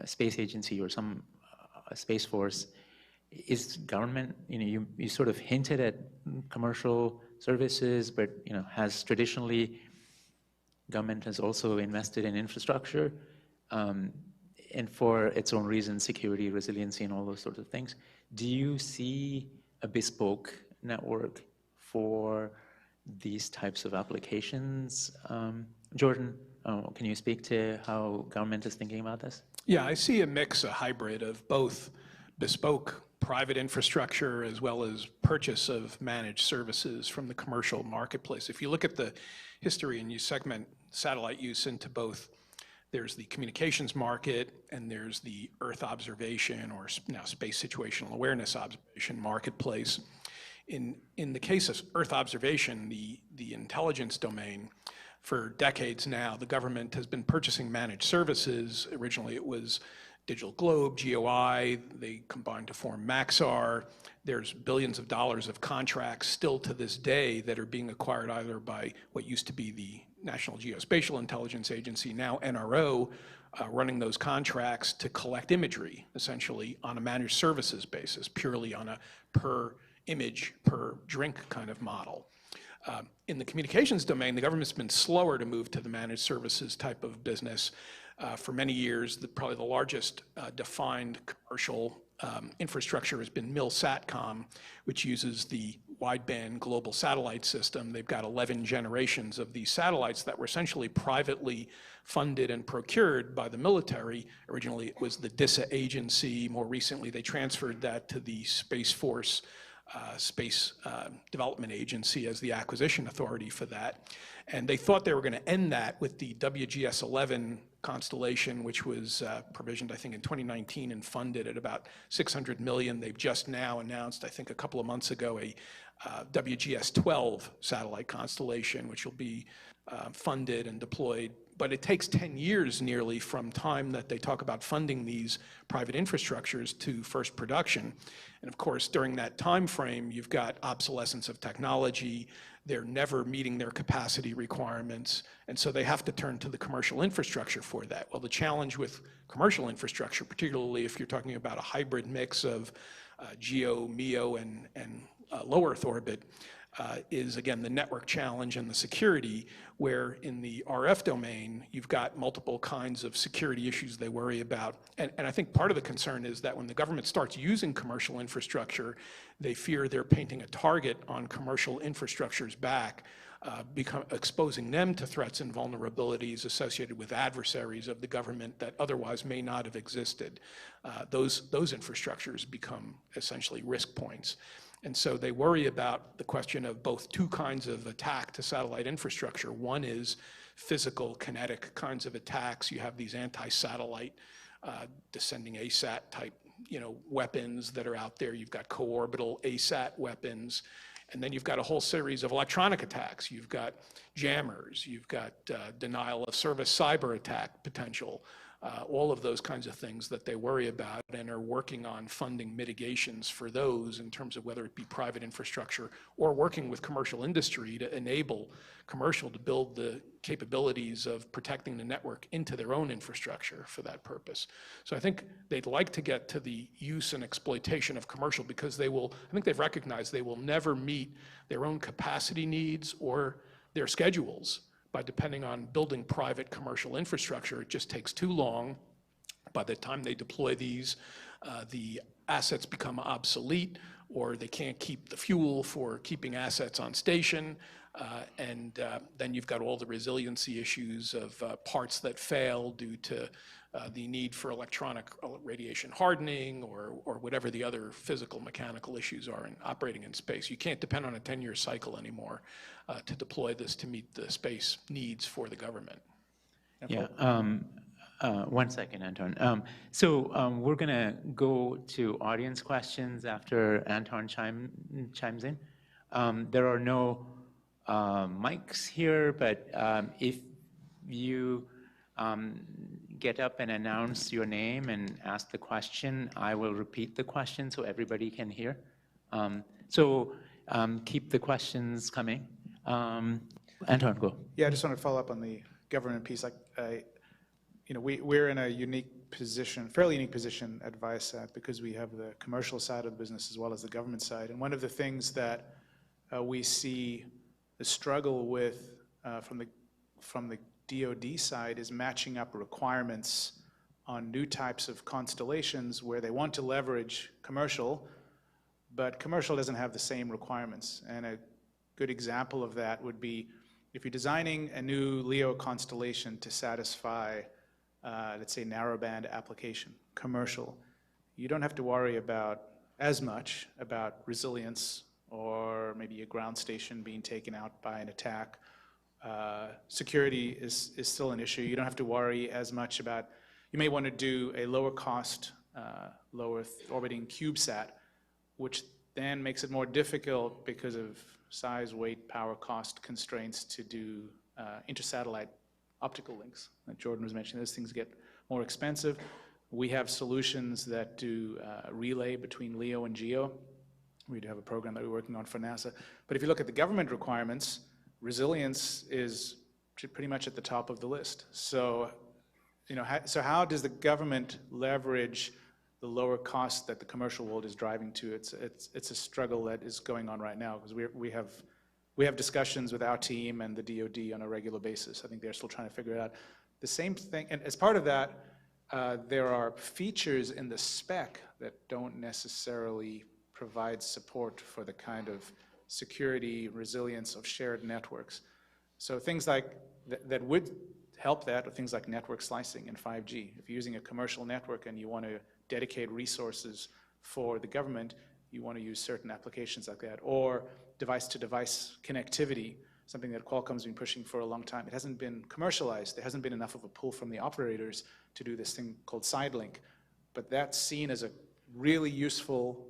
space agency or some space force, is government, you sort of hinted at commercial services, but has traditionally, government has also invested in infrastructure, and for its own reasons, security, resiliency, and all those sorts of things. Do you see a bespoke network for these types of applications? Jordan, can you speak to how government is thinking about this? Yeah, I see a mix, a hybrid of both bespoke private infrastructure as well as purchase of managed services from the commercial marketplace. If you look at the history and you segment satellite use into both There's the communications market, and there's the Earth observation, or now space situational awareness observation marketplace. In the case of Earth observation, the intelligence domain, for decades now, the government has been purchasing managed services. Originally, it was Digital Globe, GOI, they combined to form Maxar. There's billions of dollars of contracts still to this day that are being acquired either by what used to be the National Geospatial Intelligence Agency, now NRO, running those contracts to collect imagery, essentially on a managed services basis, purely on a per image, per drink kind of model. In the communications domain, the government's been slower to move to the managed services type of business. For many years, probably the largest defined commercial infrastructure has been MilSatCom, which uses the wideband global satellite system. They've got 11 generations of these satellites that were essentially privately funded and procured by the military. Originally, it was the DISA agency. More recently, they transferred that to the Space Force Space Development Agency as the acquisition authority for that. And they thought they were going to end that with the WGS-11 constellation, which was provisioned, I think, in 2019 and funded at about $600 million. They've just now announced, I think a couple of months ago, a WGS-12 satellite constellation, which will be funded and deployed. But it takes 10 years nearly from time that they talk about funding these private infrastructures to first production. And of course, during that time frame, you've got obsolescence of technology. They're never meeting their capacity requirements. And so they have to turn to the commercial infrastructure for that. Well, the challenge with commercial infrastructure, particularly if you're talking about a hybrid mix of GEO, MEO, and low Earth orbit, is again the network challenge and the security, where in the RF domain, you've got multiple kinds of security issues they worry about. And I think part of the concern is that when the government starts using commercial infrastructure, they fear they're painting a target on commercial infrastructure's back, exposing them to threats and vulnerabilities associated with adversaries of the government that otherwise may not have existed. Those infrastructures become essentially risk points. And so they worry about the question of both two kinds of attack to satellite infrastructure. One is physical, kinetic kinds of attacks. You have these anti-satellite descending ASAT type, weapons that are out there. You've got co-orbital ASAT weapons. And then you've got a whole series of electronic attacks. You've got jammers. You've got denial of service cyber attack potential. All of those kinds of things that they worry about and are working on funding mitigations for those in terms of whether it be private infrastructure or working with commercial industry to enable commercial to build the capabilities of protecting the network into their own infrastructure for that purpose. So I think they'd like to get to the use and exploitation of commercial because I think they've recognized they will never meet their own capacity needs or their schedules by depending on building private commercial infrastructure. It just takes too long. By the time they deploy these, the assets become obsolete, or they can't keep the fuel for keeping assets on station. And then you've got all the resiliency issues of parts that fail due to the need for electronic radiation hardening or whatever the other physical mechanical issues are in operating in space. You can't depend on a 10-year cycle anymore to deploy this to meet the space needs for the government. Yeah. 1 second, Anton. So we're going to go to audience questions after Anton chimes in. There are no mics here, but if you get up and announce your name and ask the question, I will repeat the question so everybody can hear. So keep the questions coming. Anton, go. Yeah, I just want to follow up on the government piece. We're in a unique position, fairly unique position at Viasat because we have the commercial side of the business as well as the government side. And one of the things that we see the struggle with from the DoD side is matching up requirements on new types of constellations where they want to leverage commercial, but commercial doesn't have the same requirements. And a good example of that would be if you're designing a new LEO constellation to satisfy, let's say, narrowband application, commercial, you don't have to worry as much about resilience or maybe a ground station being taken out by an attack security is still an issue. You don't have to worry as much about, you may want to do a lower cost, low Earth orbiting CubeSat, which then makes it more difficult because of size, weight, power, cost constraints to do intersatellite optical links. Like Jordan was mentioning, those things get more expensive. We have solutions that do relay between LEO and GEO. We do have a program that we're working on for NASA. But if you look at the government requirements, resilience is pretty much at the top of the list. So, so how does the government leverage the lower cost that the commercial world is driving to? It's a struggle that is going on right now, because we have discussions with our team and the DoD on a regular basis. I think they're still trying to figure it out. The same thing, and as part of that, there are features in the spec that don't necessarily provide support for the kind of security, resilience of shared networks. So things like that would help that are things like network slicing and 5G. If you're using a commercial network and you want to dedicate resources for the government, you want to use certain applications like that, or device-to-device connectivity, something that Qualcomm's been pushing for a long time. It hasn't been commercialized. There hasn't been enough of a pull from the operators to do this thing called sidelink, but that's seen as a really useful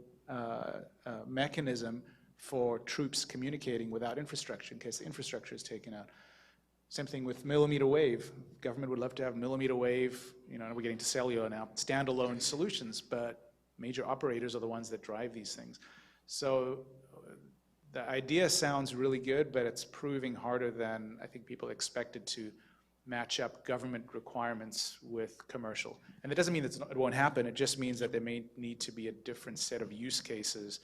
mechanism for troops communicating without infrastructure in case the infrastructure is taken out. Same thing with millimeter wave. Government would love to have millimeter wave, we're getting to cellular now, standalone solutions, but major operators are the ones that drive these things. So the idea sounds really good, but it's proving harder than I think people expected to match up government requirements with commercial. And that doesn't mean that it won't happen, it just means that there may need to be a different set of use cases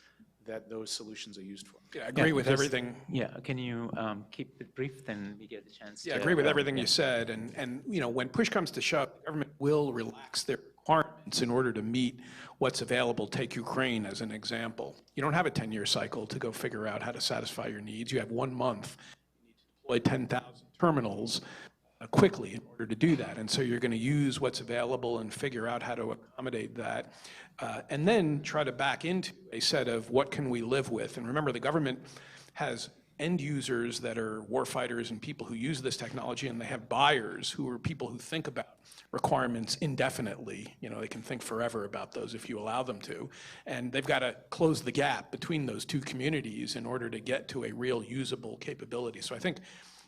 that those solutions are used for. Yeah, I agree with everything. Yeah, can you keep it brief, then we get the chance Yeah, I to... agree with everything you said. And when push comes to shove, government will relax their requirements in order to meet what's available. Take Ukraine as an example. You don't have a 10-year cycle to go figure out how to satisfy your needs. You have 1 month. You need to deploy 10,000 terminals quickly in order to do that. And so you're going to use what's available and figure out how to accommodate that. And then try to back into a set of what can we live with. And remember, the government has end users that are warfighters and people who use this technology, and they have buyers who are people who think about requirements indefinitely. They can think forever about those if you allow them to. And they've got to close the gap between those two communities in order to get to a real usable capability. So I think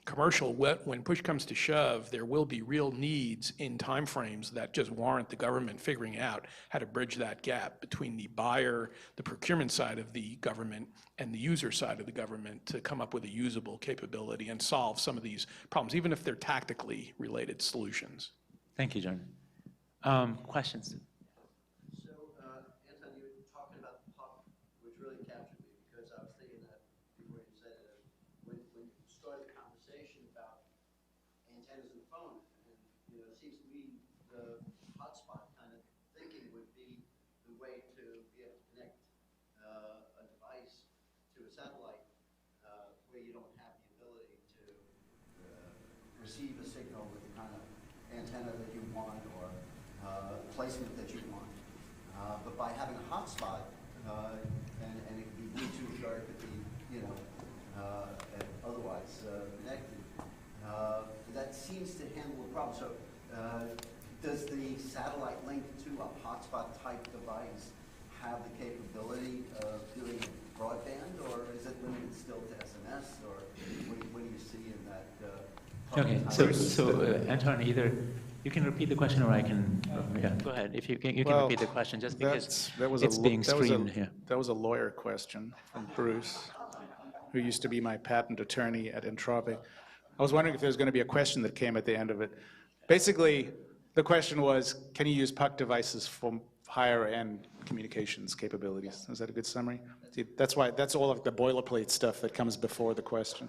commercial, when push comes to shove, there will be real needs in timeframes that just warrant the government figuring out how to bridge that gap between the buyer, the procurement side of the government, and the user side of the government to come up with a usable capability and solve some of these problems, even if they're tactically related solutions. Thank you, John. Questions? So, Anton, you were talking about the puck, which really captured me, because I was thinking that before you said it, when you started the conversation about antennas and the phone, and it seems to me the hotspot kind of thinking would be the way to be able to connect a device to a satellite where you don't have the ability to receive a signal with the kind of antenna that you want or placement that you want. But by having a hotspot, and it could be Bluetooth or it could be, otherwise connected, that seems to handle the problem. So does the satellite link to a hotspot type device have the capability of doing broadband, or is it limited still to SMS, or what do you see in that? Okay, so Anton, either you can repeat the question or I can, yeah, go ahead. If you can repeat the question, just because it's being streamed here. That was a lawyer question from Bruce, who used to be my patent attorney at Entropic. I was wondering if there was going to be a question that came at the end of it. Basically, the question was, can you use puck devices for higher end communications capabilities? Is that a good summary? See, that's all of the boilerplate stuff that comes before the question.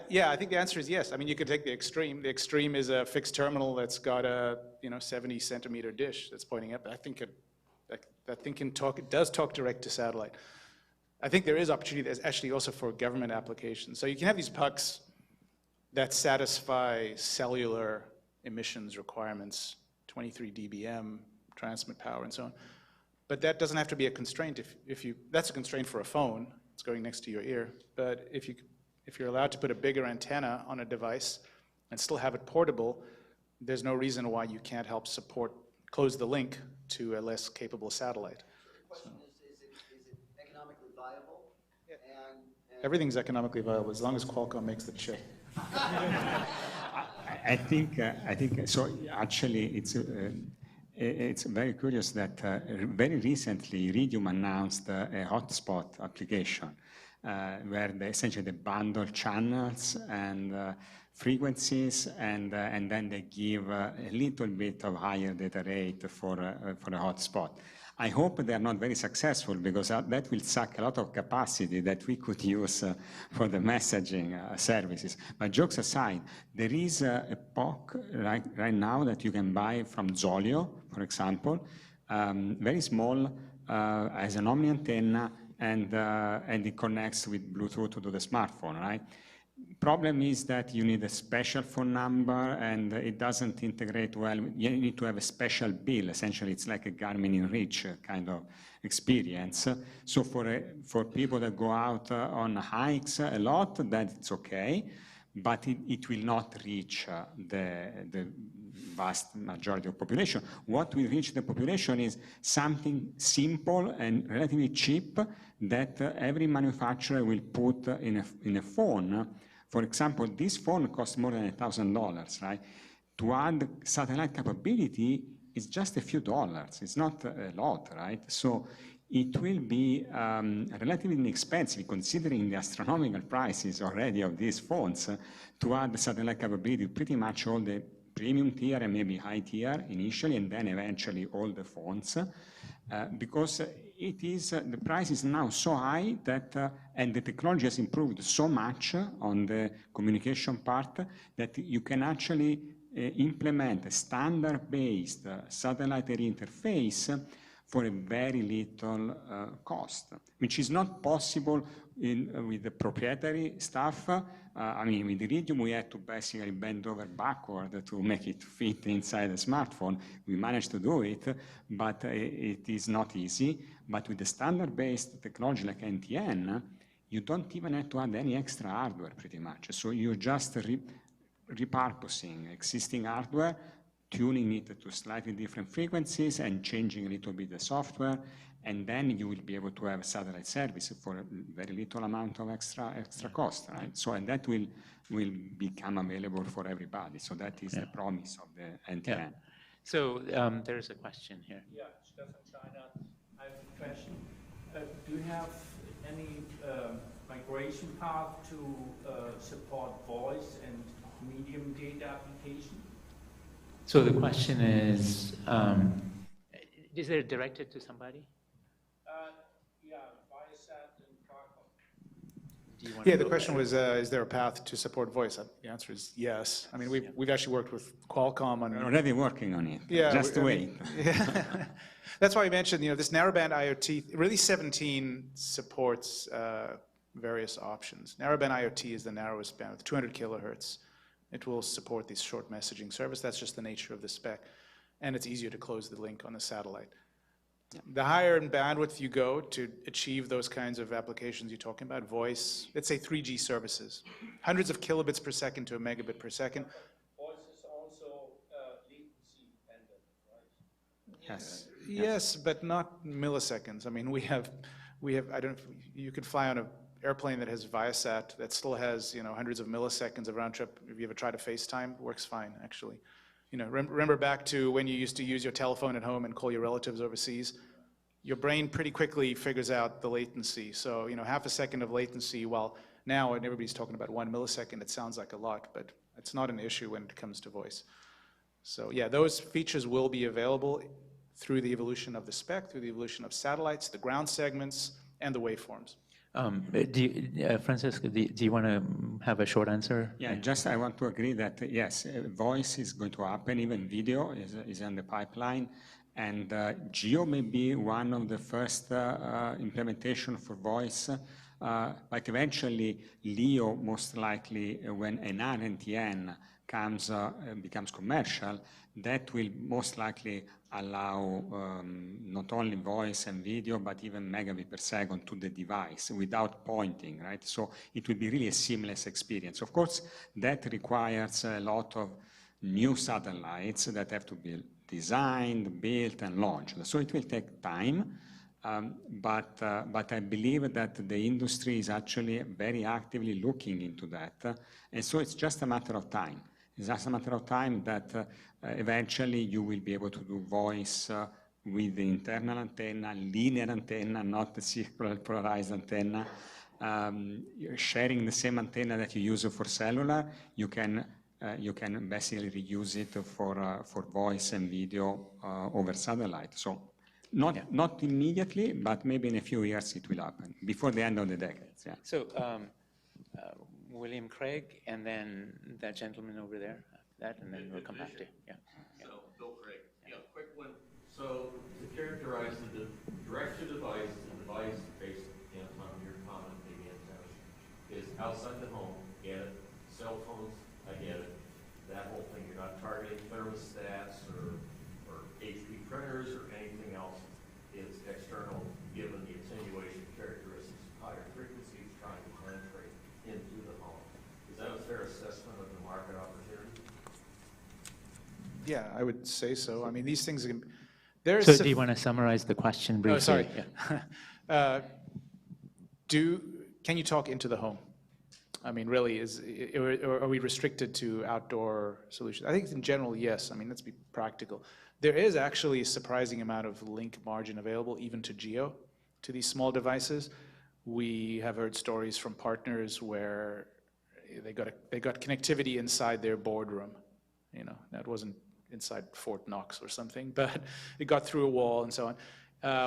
Yeah, I think the answer is yes. I mean, you could take the extreme. The extreme is a fixed terminal that's got a 70 centimeter dish that's pointing up. I think that thing can talk. It does talk direct to satellite. I think there is opportunity there's actually also for government applications. So you can have these pucks that satisfy cellular emissions requirements, 23 dBm transmit power and so on. But that doesn't have to be a constraint. That's a constraint for a phone. It's going next to your ear. But if you're allowed to put a bigger antenna on a device and still have it portable, there's no reason why you can't help close the link to a less capable satellite. The question is it economically viable? And Everything's economically viable as long as Qualcomm makes the chip. I think so. Actually, it's very curious that very recently Iridium announced a hotspot application where essentially they bundle channels and frequencies, and then they give a little bit of higher data rate for a hotspot. I hope they are not very successful, because that will suck a lot of capacity that we could use for the messaging services. But jokes aside, there is a POC right now that you can buy from Zolio, for example, very small, as an omni antenna, and it connects with Bluetooth to the smartphone, right? Problem is that you need a special phone number, and it doesn't integrate well. You need to have a special bill. Essentially, it's like a Garmin InReach kind of experience. So for people that go out on hikes a lot, that's okay, but it will not reach the vast majority of population. What will reach the population is something simple and relatively cheap that every manufacturer will put in a phone. For example, this phone costs more than $1,000, right? To add satellite capability is just a few dollars. It's not a lot, right? So it will be relatively inexpensive, considering the astronomical prices already of these phones, to add satellite capability, pretty much all the premium tier and maybe high tier initially, and then eventually all the phones, because the price is now so high that, and the technology has improved so much on the communication part, that you can actually implement a standard-based satellite area interface for a very little cost, which is not possible with the proprietary stuff. I mean, with Iridium, we had to basically bend over backward to make it fit inside a smartphone. We managed to do it, but it is not easy. But with the standard-based technology like NTN, you don't even have to add any extra hardware, pretty much. So you're just repurposing existing hardware, tuning it to slightly different frequencies, and changing a little bit the software, and then you will be able to have satellite service for a very little amount of extra cost, right? So, and that will become available for everybody. So that is the promise of the NTN. Yeah. So there's a question here. Yeah, Stefan China. I have a question. Do you have any migration path to support voice and medium data application? So the question is it directed to somebody? Yeah, Viasat and Qualcomm. Yeah, the question was, is there a path to support voice? The answer is yes. I mean, we've actually worked with Qualcomm on... We're already working on it. Yeah, just wait. Yeah. That's why I mentioned, this narrowband IoT, really 17 supports various options. Narrowband IoT is the narrowest band with 200 kilohertz. It will support this short messaging service. That's just the nature of the spec. And it's easier to close the link on the satellite. Yeah. The higher in bandwidth you go to achieve those kinds of applications you're talking about, voice, let's say 3G services, hundreds of kilobits per second to a megabit per second. Voice is also latency dependent, right? Yes. Yes, but not milliseconds. I mean, we have, I don't know if you could fly on an airplane that has Viasat that still has, hundreds of milliseconds of round trip. If you ever try to FaceTime, it works fine, actually. Remember back to when you used to use your telephone at home and call your relatives overseas? Your brain pretty quickly figures out the latency. So, half a second of latency, while now when everybody's talking about 1 millisecond, it sounds like a lot, but it's not an issue when it comes to voice. So yeah, those features will be available through the evolution of the spec, through the evolution of satellites, the ground segments, and the waveforms. Francisco, do you want to have a short answer? Yeah, I want to agree that, yes, voice is going to happen, even video is in the pipeline, and Geo may be one of the first implementation for voice, but eventually LEO, most likely, when an NTN becomes commercial, that will most likely allow not only voice and video, but even megabit per second to the device without pointing, right? So it will be really a seamless experience. Of course, that requires a lot of new satellites that have to be designed, built, and launched. So it will take time, but I believe that the industry is actually very actively looking into that. And so it's just a matter of time. It's just a matter of time that eventually you will be able to do voice with the internal antenna, linear antenna, not the circular polarized antenna. You're sharing the same antenna that you use for cellular, you can basically reuse it for voice and video over satellite. So not immediately, but maybe in a few years it will happen, before the end of the decade. Yeah. So William Craig, and then that gentleman over there, that, and then we'll come back to you. Yeah. So, Bill Craig, quick one. So, to characterize the direct-to-device, the device based on your comment, big antennas, is outside the home, get it. Cell phones, I get it. That whole thing, you're not targeting thermostats or HP printers or anything else. It's external, given the attenuation characteristics of higher frequencies trying to penetrate into the home. Is that a fair assessment of the market opportunity? Yeah, I would say so. I mean, these things, So do you want to summarize the question briefly? Oh, sorry. Yeah. Can you talk into the home? I mean, really, or are we restricted to outdoor solutions? I think in general, yes. I mean, let's be practical. There is actually a surprising amount of link margin available, even to GEO, to these small devices. We have heard stories from partners where they got connectivity inside their boardroom. You know, that wasn't inside Fort Knox or something, but it got through a wall and so on.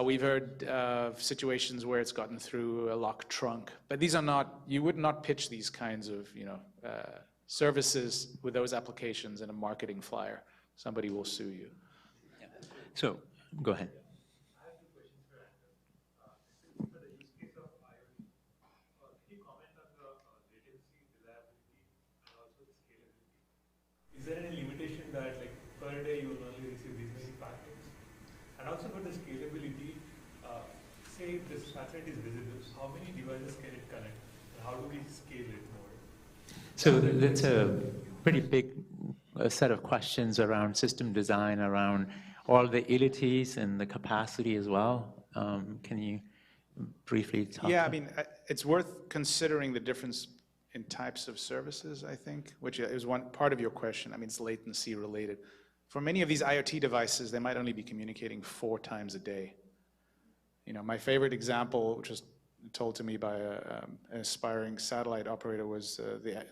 We've heard of situations where it's gotten through a locked trunk, but these are not, you would not pitch these kinds of, services with those applications in a marketing flyer. Somebody will sue you. Yeah. So, go ahead. I have two questions for Anders. For the use case of IoT, can you comment on the latency, reliability, and also the scalability? Is there any limitation that, like, per day you will only receive these many packets? And also for the scalability, say if the satellite is visible, how many devices can it connect? And how do we scale it more? So that's a pretty big set of questions around system design, around all the utilities and the capacity as well. Can you briefly talk? Yeah, I mean, it's worth considering the difference in types of services, I think, which is one part of your question. I mean, it's latency related. For many of these IoT devices, they might only be communicating 4 times a day. You know, my favorite example, which was told to me by an aspiring satellite operator, was the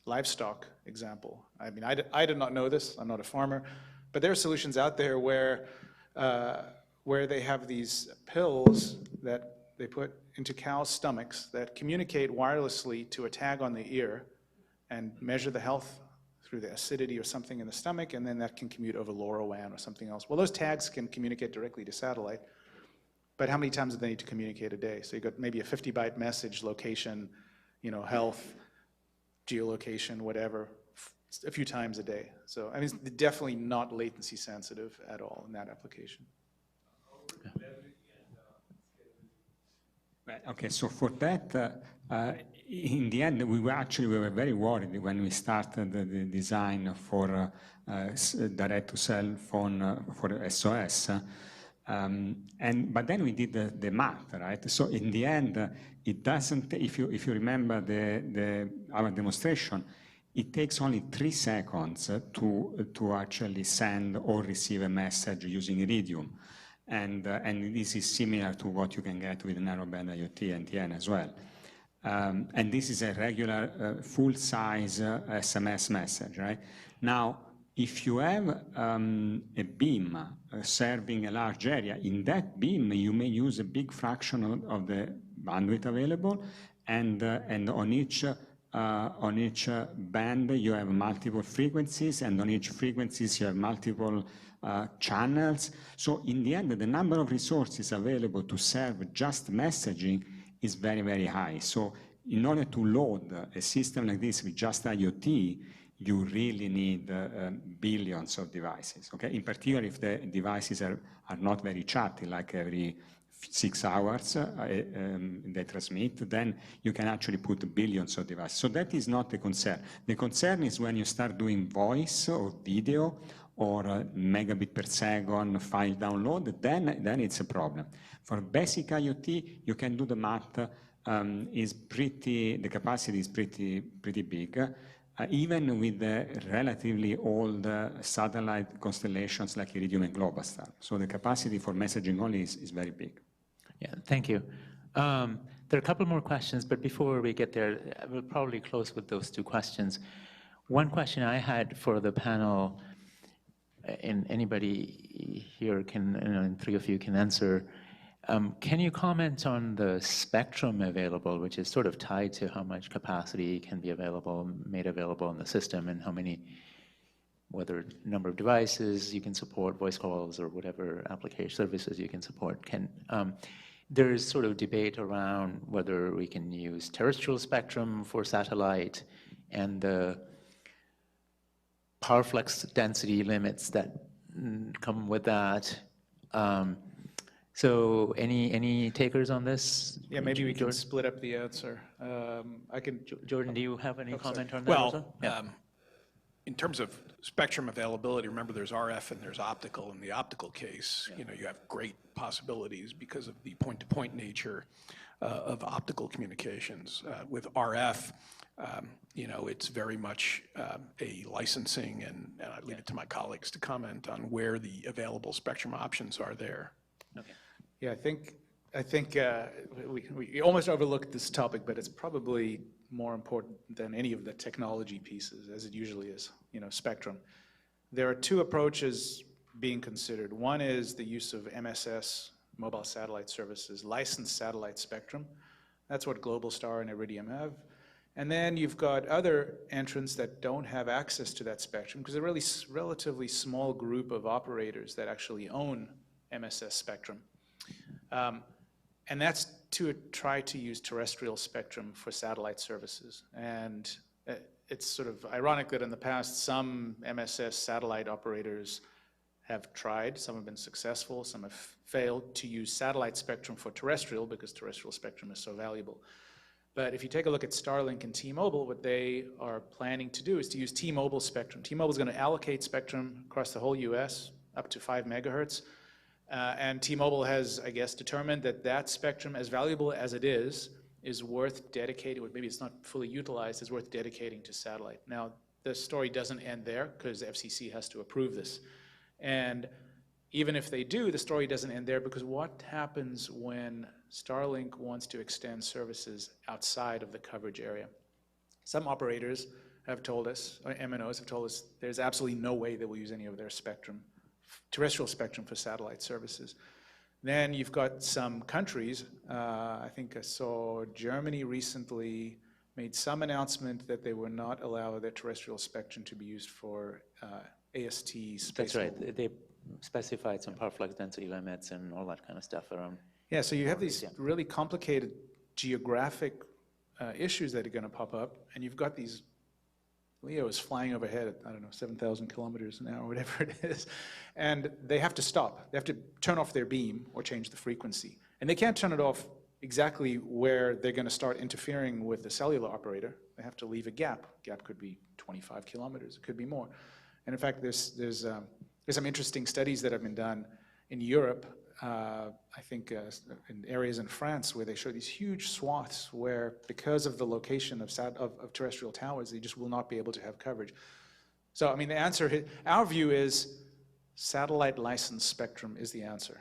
livestock example. I mean, I did not know this. I'm not a farmer, but there are solutions out there where they have these pills that they put into cows' stomachs that communicate wirelessly to a tag on the ear and measure the health through the acidity or something in the stomach, and then that can commute over LoRaWAN or something else. Well, those tags can communicate directly to satellite, but how many times do they need to communicate a day? So you got maybe a 50-byte message, location, health, geolocation, whatever, a few times a day. So, I mean, it's definitely not latency sensitive at all in that application. Okay, so for that, in the end, we were very worried when we started the design for direct-to-cell phone for SOS. But then we did the math, right? So in the end, it doesn't. If you remember our demonstration, it takes only 3 seconds to actually send or receive a message using Iridium. And this is similar to what you can get with narrowband IoT and NTN as well. And this is a regular full-size SMS message, right? Now, if you have a beam serving a large area, in that beam you may use a big fraction of the bandwidth available, and on each band you have multiple frequencies, and on each frequencies you have multiple channels. So in the end, the number of resources available to serve just messaging is very, very high. So in order to load a system like this with just IoT, you really need billions of devices, okay? In particular, if the devices are not very chatty, like every 6 hours they transmit, then you can actually put billions of devices. So that is not the concern. The concern is when you start doing voice or video or megabit per second file download, then it's a problem. For basic IoT, you can do the math, the capacity is pretty big, even with the relatively old satellite constellations like Iridium and Globastar. So the capacity for messaging only is very big. Yeah, thank you. There are a couple more questions, but before we get there, I will probably close with those 2 questions. One question I had for the panel, and anybody here can, and 3 of you can answer. Can you comment on the spectrum available, which is sort of tied to how much capacity can be made available in the system, and how many, whether number of devices you can support, voice calls, or whatever application services you can support? There's sort of debate around whether we can use terrestrial spectrum for satellite and the power flux density limits that come with that. So any takers on this? Yeah, maybe we can split up the answer. Jordan, do you have any comment on that Well, also? Yeah. in terms of spectrum availability, remember there's RF and there's optical. In the optical case, you know, you have great possibilities because of the point-to-point nature of optical communications. With RF, you know, it's very much a licensing, and I leave it to my colleagues to comment on where the available spectrum options are there. Okay. Yeah, I think we almost overlooked this topic, but it's probably more important than any of the technology pieces, as it usually is, you know, spectrum. There are 2 approaches being considered. One is the use of MSS, mobile satellite services, licensed satellite spectrum. That's what Globalstar and Iridium have. And then you've got other entrants that don't have access to that spectrum, because they're really relatively small group of operators that actually own MSS spectrum. And that's to try to use terrestrial spectrum for satellite services. And it's sort of ironic that in the past, some MSS satellite operators have tried, some have been successful, some have failed to use satellite spectrum for terrestrial, because terrestrial spectrum is so valuable. But if you take a look at Starlink and T-Mobile, what they are planning to do is to use T-Mobile spectrum. T-Mobile is going to allocate spectrum across the whole US, up to 5 megahertz. And T-Mobile has, I guess, determined that that spectrum, as valuable as it is worth dedicating, or maybe it's not fully utilized, is worth dedicating to satellite. Now, the story doesn't end there, because the FCC has to approve this. And even if they do, the story doesn't end there, because what happens when Starlink wants to extend services outside of the coverage area? Some operators have told us, or MNOs have told us, there's absolutely no way they will use any of their spectrum, terrestrial spectrum, for satellite services. Then you've got some countries, I think I saw Germany recently made some announcement that they will not allow their terrestrial spectrum to be used for AST space. That's right. They specified some power flux density limits and all that kind of stuff around. Yeah, so you have these really complicated geographic issues that are going to pop up, and you've got these LEOs flying overhead at, I don't know, 7,000 kilometers an hour, whatever it is, and they have to stop. They have to turn off their beam or change the frequency. And they can't turn it off exactly where they're going to start interfering with the cellular operator. They have to leave a gap. Gap could be 25 kilometers, it could be more. And in fact, there's some interesting studies that have been done in Europe, I think in areas in France, where they show these huge swaths where, because of the location of terrestrial towers, they just will not be able to have coverage. So, I mean, the answer, our view is satellite licensed spectrum is the answer.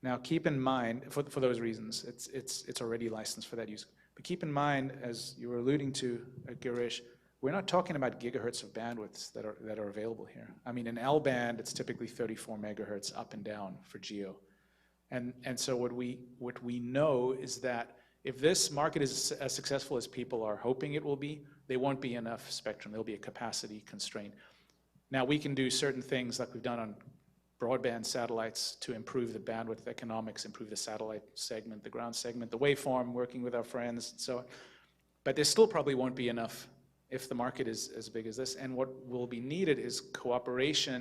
Now, keep in mind, for those reasons, it's already licensed for that use. But keep in mind, as you were alluding to, Girish, we're not talking about gigahertz of bandwidths that are available here. I mean, in L band, it's typically 34 megahertz up and down for GEO. And so what we know is that if this market is as successful as people are hoping it will be, there won't be enough spectrum. There'll be a capacity constraint. Now, we can do certain things like we've done on broadband satellites to improve the bandwidth economics, improve the satellite segment, the ground segment, the waveform, working with our friends, and so on. But there still probably won't be enough if the market is as big as this. And what will be needed is cooperation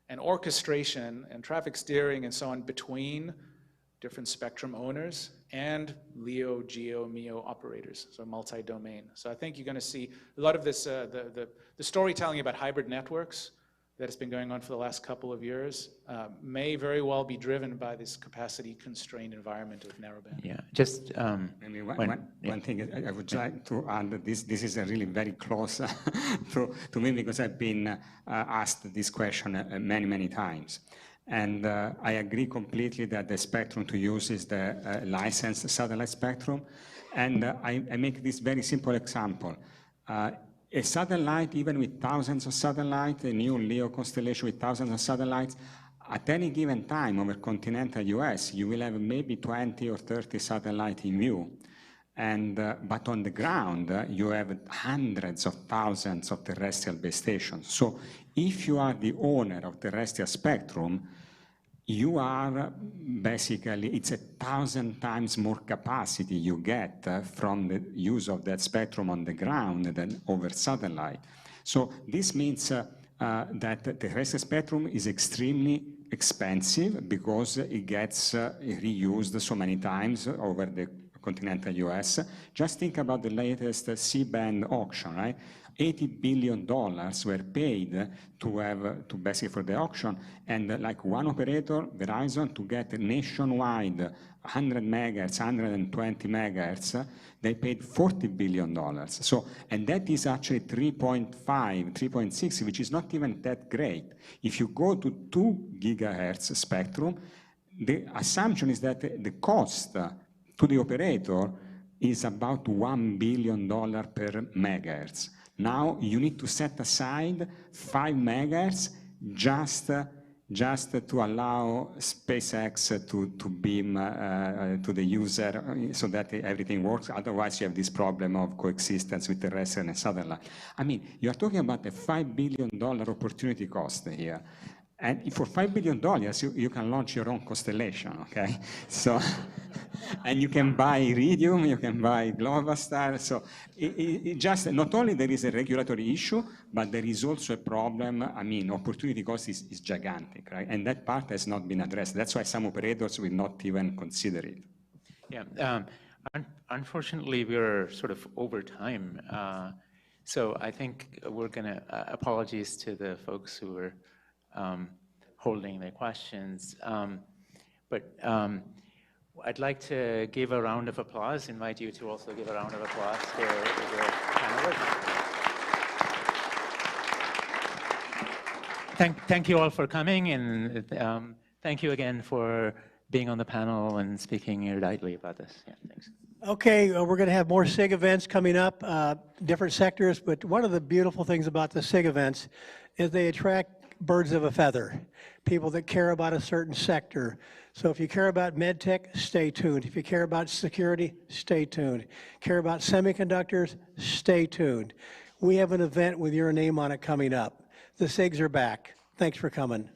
and orchestration and traffic steering and so on between different spectrum owners and LEO, GEO, MEO operators, so multi-domain. So I think you're going to see a lot of this, the storytelling about hybrid networks that has been going on for the last couple of years may very well be driven by this capacity-constrained environment of narrowband. Yeah, just Maybe one thing I would like to add, that this is really very close to me, because I've been asked this question many times. And I agree completely that the spectrum to use is the licensed satellite spectrum. And I make this very simple example. A satellite, even with thousands of satellites, a new LEO constellation with thousands of satellites, at any given time over continental US, you will have maybe 20 or 30 satellites in view. And, but on the ground, you have hundreds of thousands of terrestrial base stations. So if you are the owner of terrestrial spectrum, you are basically, it's 1,000 times more capacity you get from the use of that spectrum on the ground than over satellite. So this means that the terrestrial spectrum is extremely expensive because it gets reused so many times over the continental US. Just think about the latest C-band auction, right? $80 billion were paid to basically for the auction, and like one operator, Verizon, to get nationwide 100 megahertz, 120 megahertz, they paid $40 billion. So, and that is actually 3.5, 3.6, which is not even that great. If you go to 2 gigahertz spectrum, the assumption is that the cost to the operator is about $1 billion per megahertz. Now you need to set aside 5 megahertz just to allow SpaceX to beam to the user so that everything works. Otherwise, you have this problem of coexistence with terrestrial and satellite. I mean, you are talking about a $5 billion opportunity cost here. And for $5 billion, you can launch your own constellation, okay? So, and you can buy Iridium, you can buy Globalstar. So it just, not only there is a regulatory issue, but there is also a problem. I mean, opportunity cost is gigantic, right? And that part has not been addressed. That's why some operators will not even consider it. Yeah, unfortunately, we're sort of over time. So I think we're going to, apologies to the folks who were holding their questions. But I'd like to give a round of applause, invite you to also give a round of applause to the panelists. Thank you all for coming, and thank you again for being on the panel and speaking eruditely about this. Yeah, thanks. Okay, we're going to have more SIG events coming up, different sectors, but one of the beautiful things about the SIG events is they attract birds of a feather, people that care about a certain sector. So if you care about medtech, stay tuned. If you care about security, stay tuned. Care about semiconductors, stay tuned. We have an event with your name on it coming up. The SIGs are back. Thanks for coming.